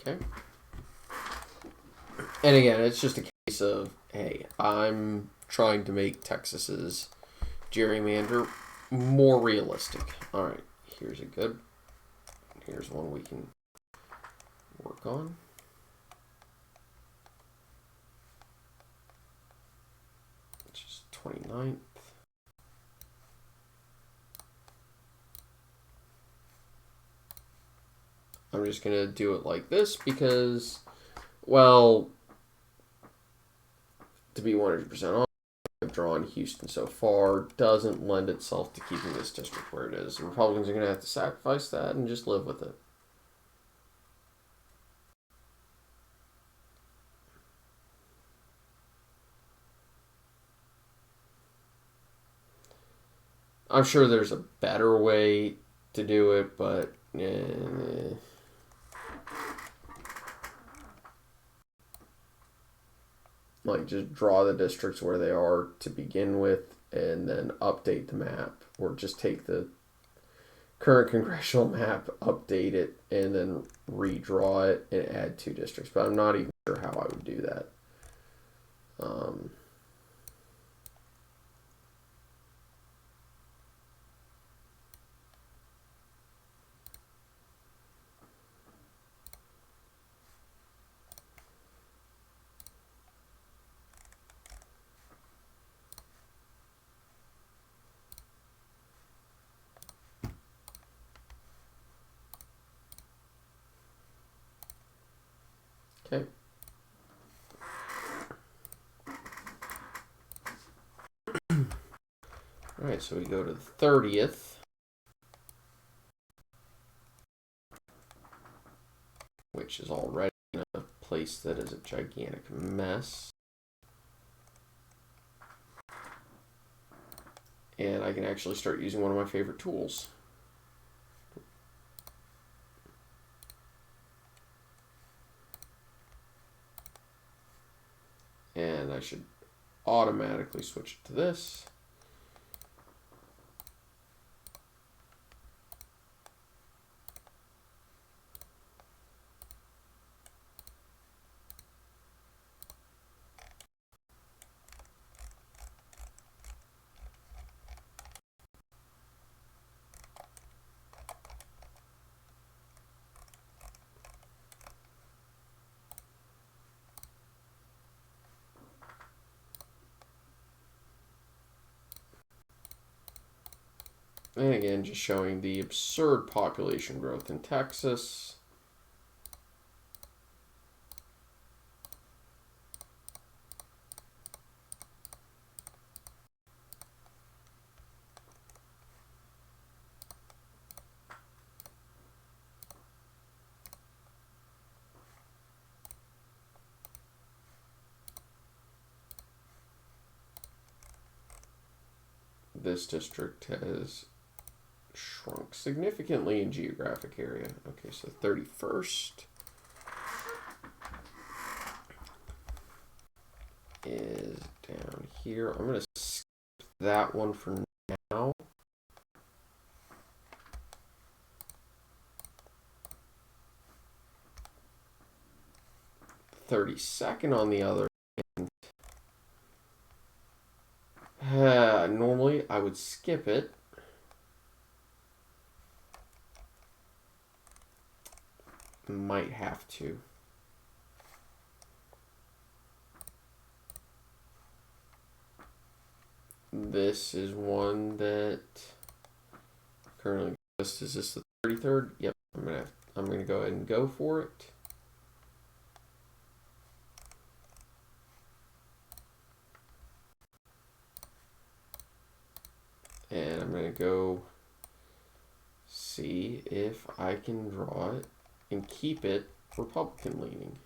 Okay. And again, it's just a case of, hey, I'm trying to make Texas's gerrymander more realistic. All right, here's one we can work on. Which is 29th. I'm just going to do it like this because, well, to be 100% honest, I've drawn Houston so far doesn't lend itself to keeping this district where it is. The Republicans are going to have to sacrifice that and just live with it. I'm sure there's a better way to do it, but like just draw the districts where they are to begin with and then update the map, or just take the current congressional map, update it, and then redraw it and add 2 districts. But I'm not even sure how I would do that. Okay. All right, so we go to the 30th, which is already in a place that is a gigantic mess. And I can actually start using one of my favorite tools. And I should automatically switch it to this. And again, just showing the absurd population growth in Texas. This district has shrunk significantly in geographic area. Okay, so 31st is down here. I'm going to skip that one for now. '32nd on the other hand. Normally I would skip it. Might have to. This is one that currently exists. Is this the 33rd? Yep. I'm gonna go ahead and go for it. And I'm gonna go see if I can draw it and keep it Republican leaning.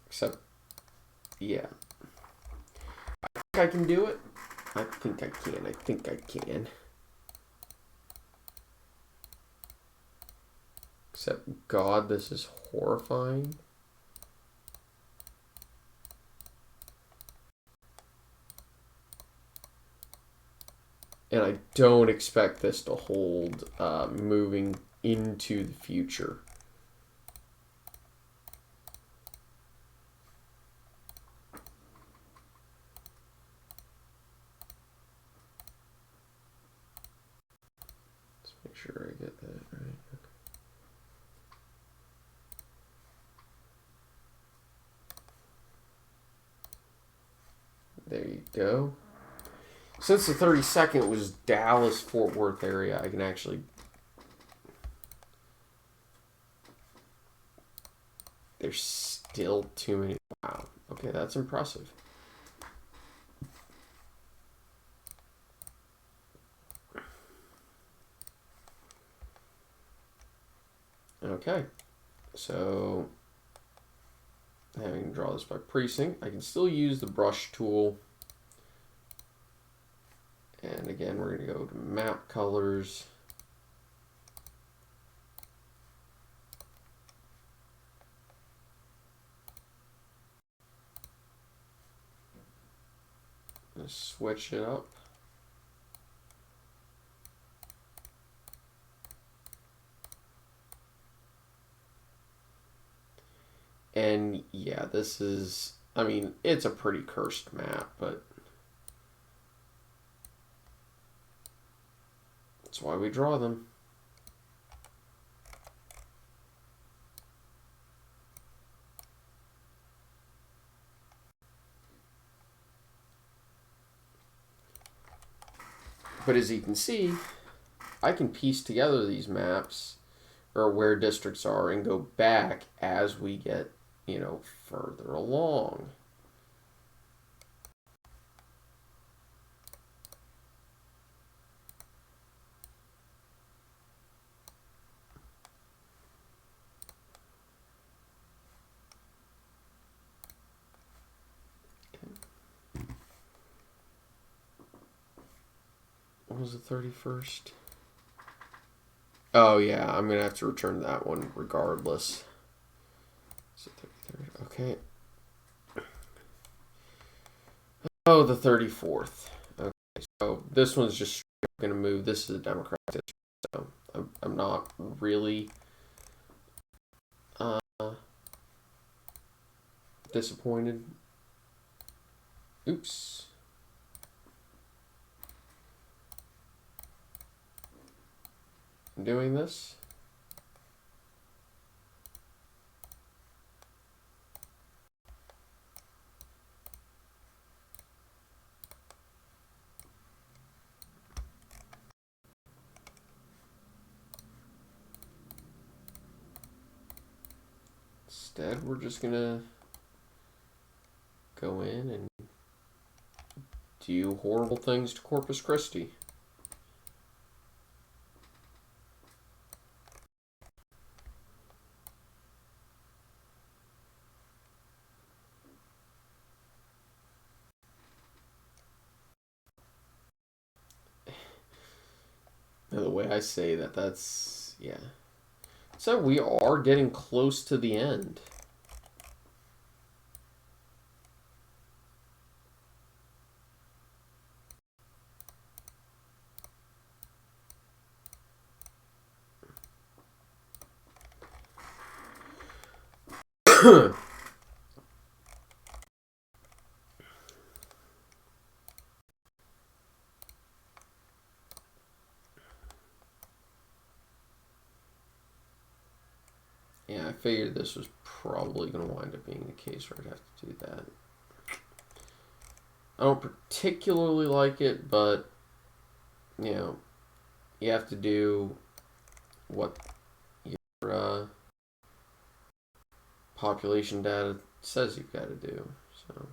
Except, yeah. I think I can do it. I think I can. I think I can. Except, God, this is horrifying. And I don't expect this to hold moving into the future. Let's make sure I get that right. There you go. Since the 32nd was Dallas, Fort Worth area, I can actually... There's still too many... Wow. Okay, that's impressive. Okay. So, having to draw this by precinct, I can still use the brush tool. And again, we're going to go to map colors. Switch it up. And yeah, this is, I mean, it's a pretty cursed map, but that's why we draw them. But as you can see, I can piece together these maps or where districts are and go back as we get, you know, further along. What was the 31st? Oh yeah, I'm gonna have to return that one regardless. So 33rd, okay. Oh, the 34th. Okay, so this one's just gonna move. This is a Democrat district, so I'm not really disappointed. Oops. doing this. Instead, we're just gonna go in and do horrible things to Corpus Christi. Now, the way I say that, that's, yeah. So we are getting close to the end. Yeah, I figured this was probably going to wind up being the case where I'd have to do that. I don't particularly like it, but, you know, you have to do what your population data says you've got to do. So,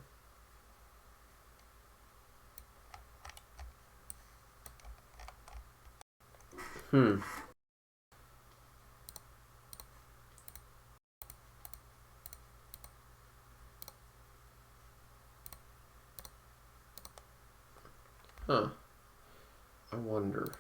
Huh. I wonder.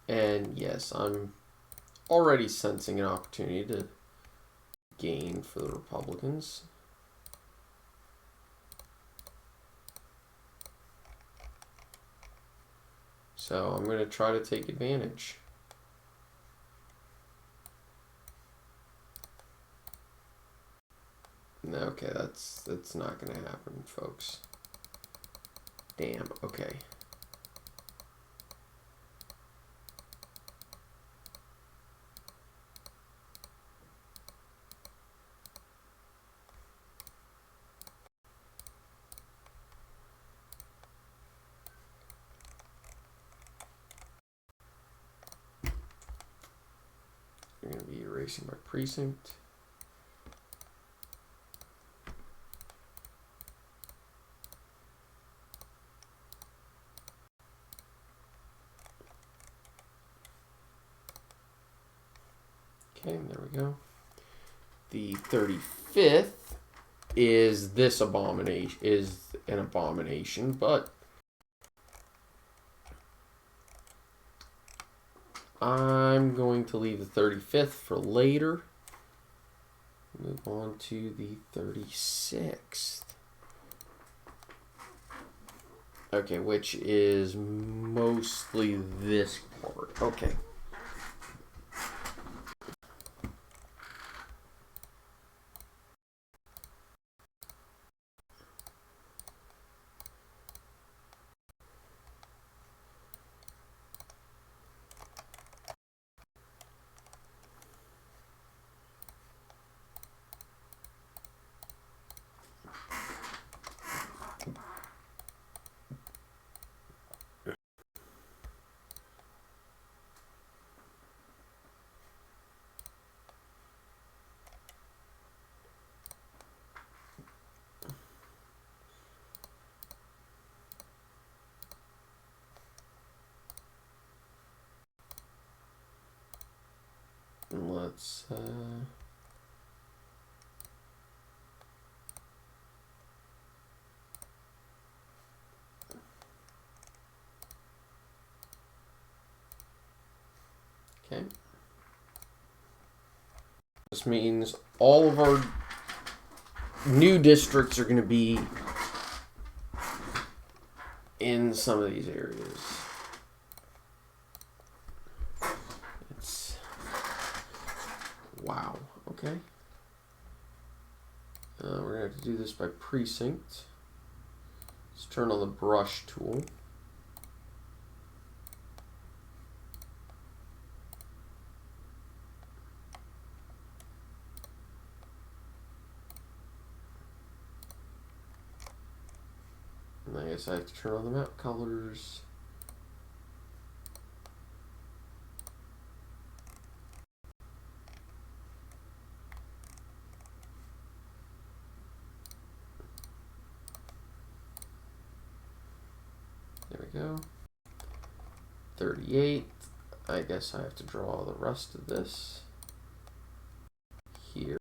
And yes, I'm already sensing an opportunity to gain for the Republicans. So I'm going to try to take advantage. Okay, that's not going to happen, folks. Damn, okay. I'm going to be erasing my precinct. Okay, there we go. The 35th is this abomination, is an abomination, but I'm going to leave the 35th for later. Move on to the 36th. Okay, which is mostly this part. Okay. let's okay. This means all of our new districts are going to be in some of these areas. It's wow. Okay. We're going to have to do this by precinct. Let's turn on the brush tool. And I guess I have to turn on the map colors. There we go. 38. I guess I have to draw the rest of this here.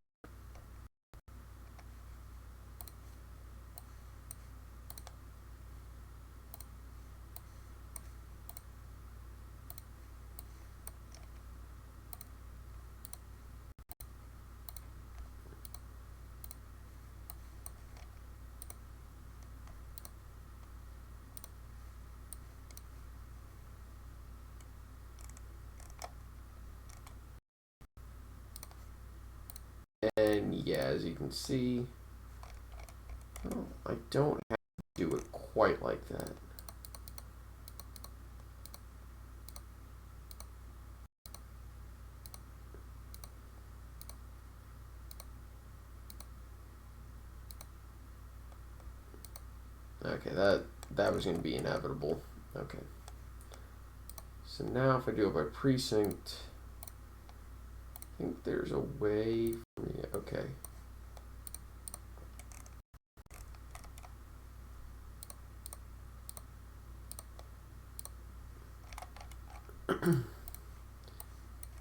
And yeah, as you can see, well, I don't have to do it quite like that. Okay, that was going to be inevitable. Okay. So now if I do it by precinct, I think there's a way for me. Okay.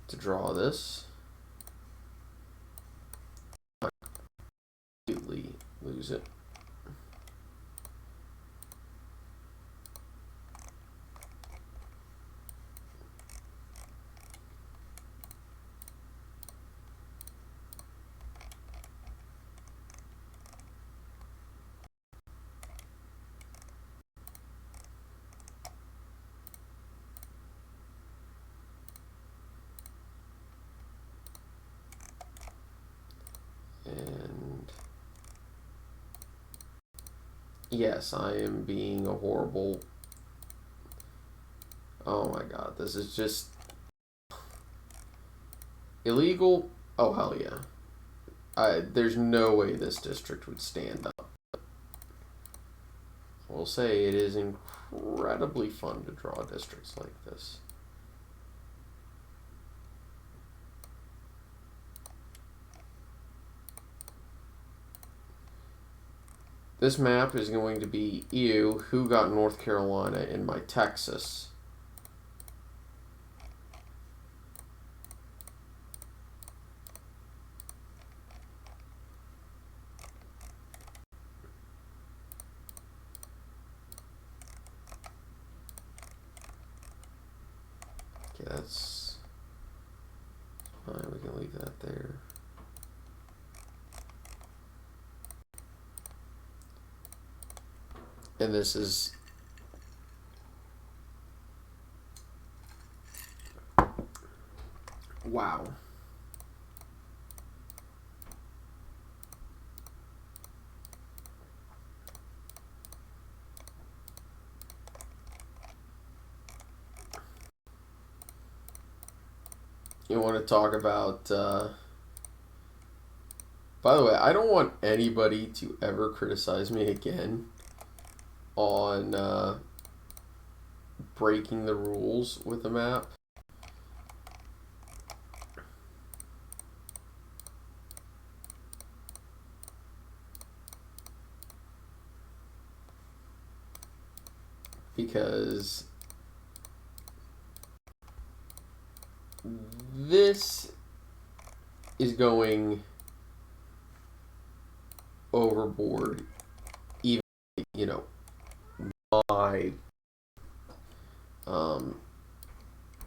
To draw this, I completely lose it. And yes, I am being a horrible. Oh my god, this is just illegal. Oh hell yeah. There's no way this district would stand up. I will say it is incredibly fun to draw districts like this. This map is going to be ew, who got North Carolina in my Texas? Okay, that's fine, we can leave that there. And this is wow. You want to talk about by the way, I don't want anybody to ever criticize me again on breaking the rules with the map. Because this is going overboard, even, you know, my, I'll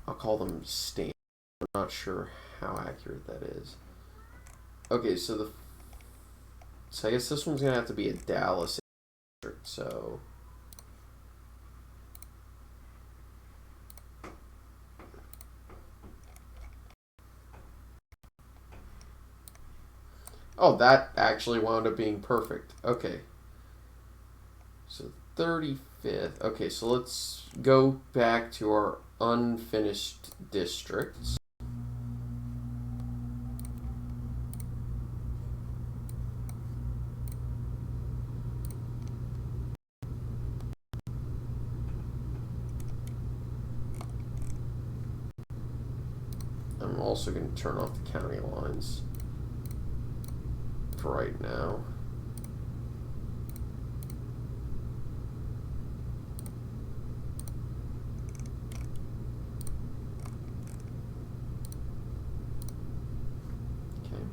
call them standard. I'm not sure how accurate that is. Okay, so I guess this one's gonna have to be a Dallas district, so. Oh, that actually wound up being perfect. Okay. So 35th. Okay, so let's go back to our unfinished districts. I'm also going to turn off the county lines for right now. Okay,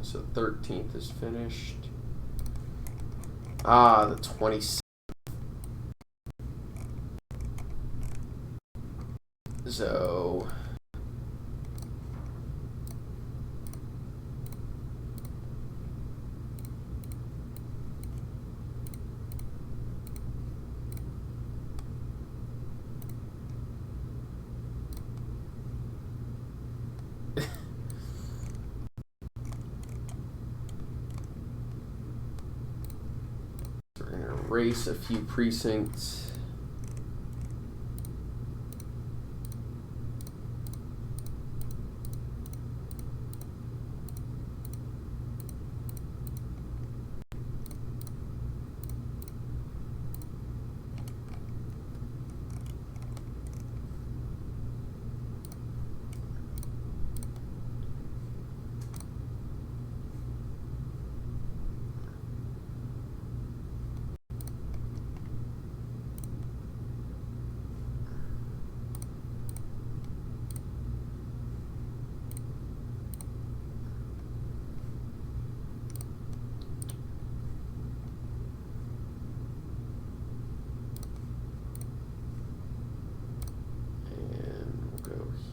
so 13th is finished. Ah, the 26th. So we're going to erase a few precincts.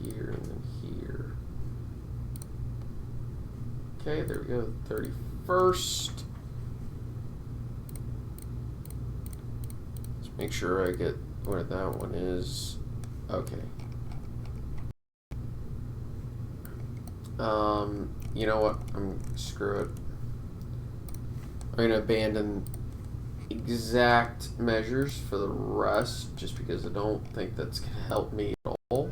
Here and then here. Okay, there we go. 31st. Let's make sure I get where that one is. Okay. You know what? Screw it. I'm gonna abandon exact measures for the rest, just because I don't think that's gonna help me at all.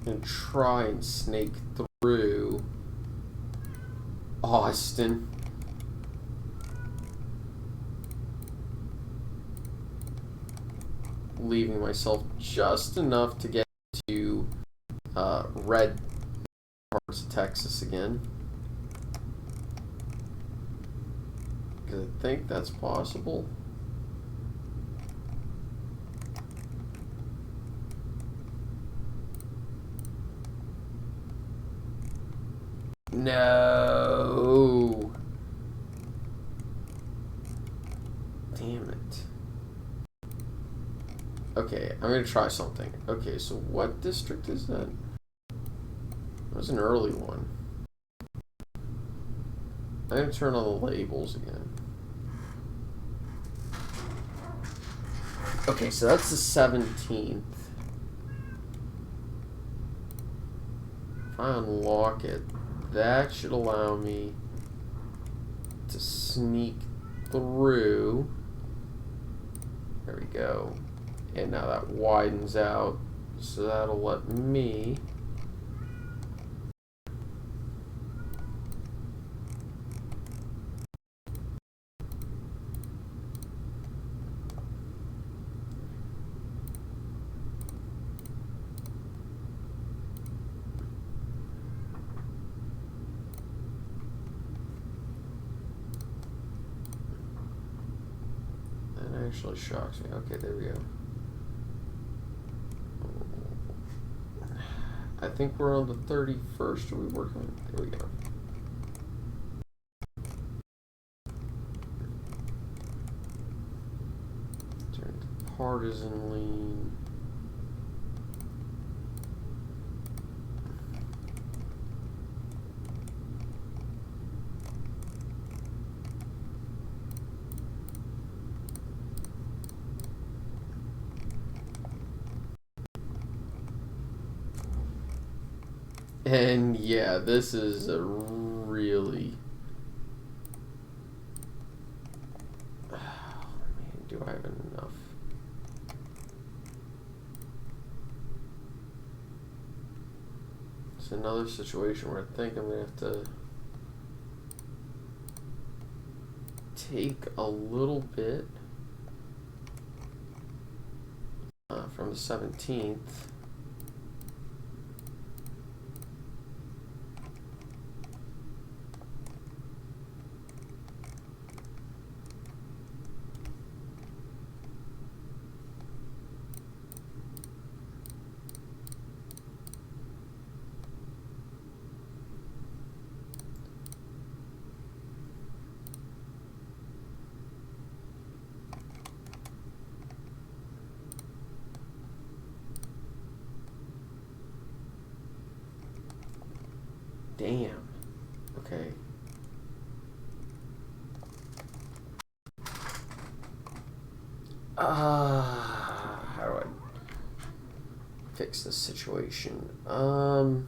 And try and snake through Austin. Leaving myself just enough to get to red parts of Texas again. Because I think that's possible. No. Damn it. Okay, I'm gonna try something. Okay, so what district is that? That was an early one. I'm gonna turn on the labels again. Okay, so that's the 17th. If I unlock it, that should allow me to sneak through. There we go. And now that widens out, so that'll let me actually shocks me. Okay, there we go. I think we're on the 31st. Are we working? There we go. Turn to partisan lean. And yeah, this is a really... Oh, man, do I have enough? It's another situation where I think I'm going to have to take a little bit from the 17th. Damn. Okay. How do I fix this situation? I'm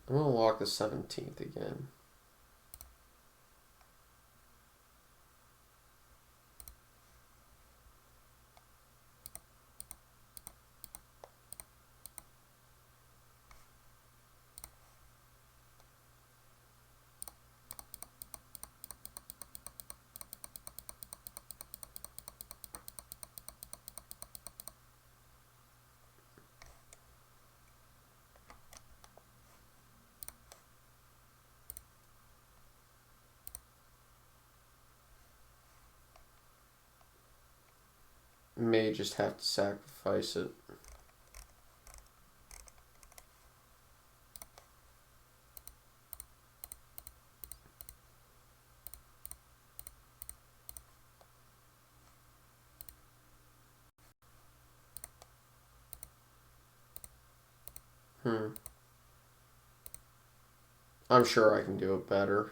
gonna lock the 17th again. May just have to sacrifice it. I'm sure I can do it better.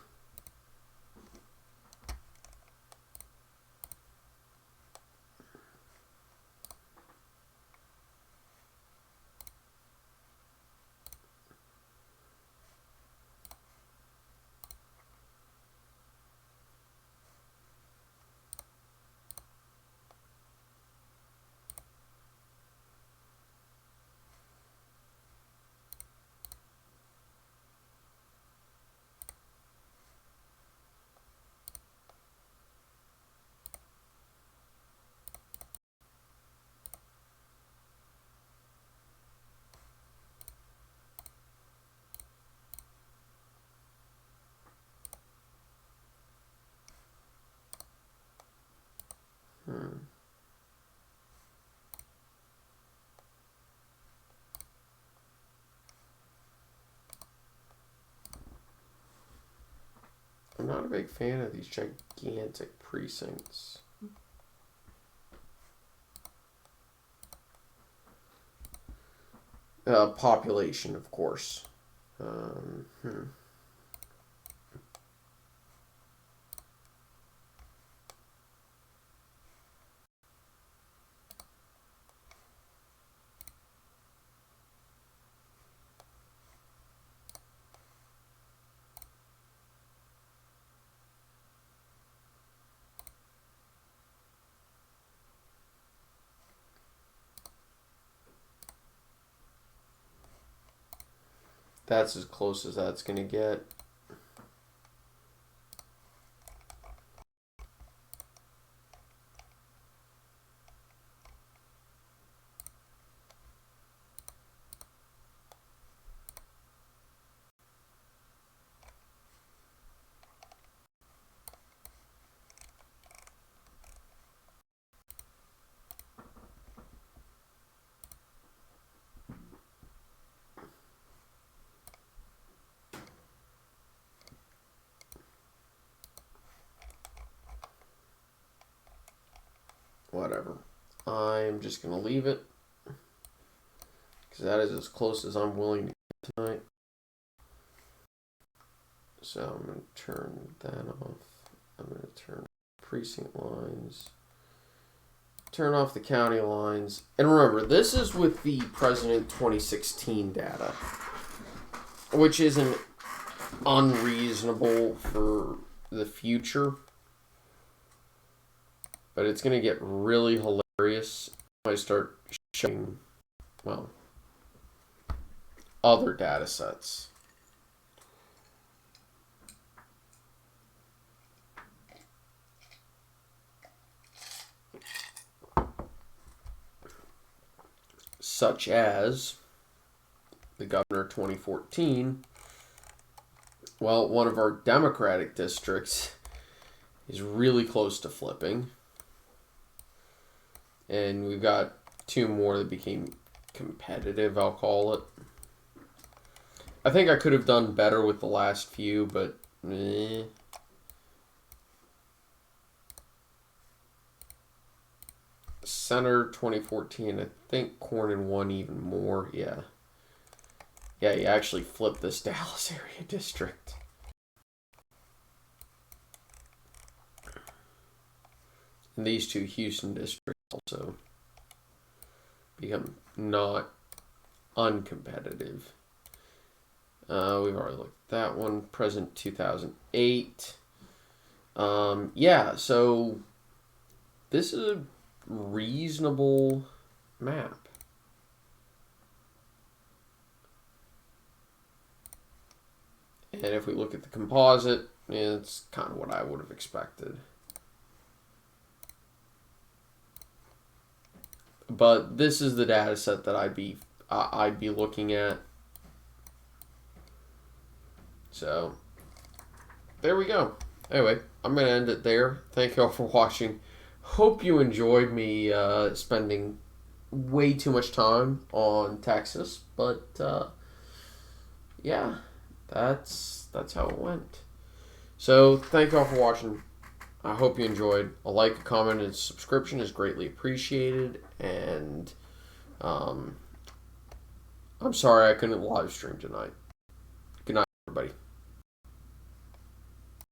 I'm not a big fan of these gigantic precincts. Population, of course. That's as close as that's going to get. whatever. I'm just going to leave it because that is as close as I'm willing to get tonight. So I'm going to turn that off. I'm going to turn precinct lines. Turn off the county lines. And remember, this is with the President 2016 data, which isn't unreasonable for the future. But it's going to get really hilarious when I start showing, well, other data sets. Such as the governor 2014. Well, one of our Democratic districts is really close to flipping. And we've got two more that became competitive, I'll call it. I think I could have done better with the last few, but Center 2014, I think Cornyn won even more. Yeah, you actually flipped this Dallas area district. And these two Houston districts also become not uncompetitive. We've already looked at that one. President 2008. Yeah, so this is a reasonable map. And if we look at the composite, it's kind of what I would have expected. But this is the data set that I'd be looking at. So there we go. Anyway, I'm going to end it there. Thank you all for watching. Hope you enjoyed me spending way too much time on Texas, but yeah, that's how it went. So thank you all for watching. I hope you enjoyed. A like, a comment, and a subscription is greatly appreciated. And I'm sorry I couldn't live stream tonight. Good night, everybody.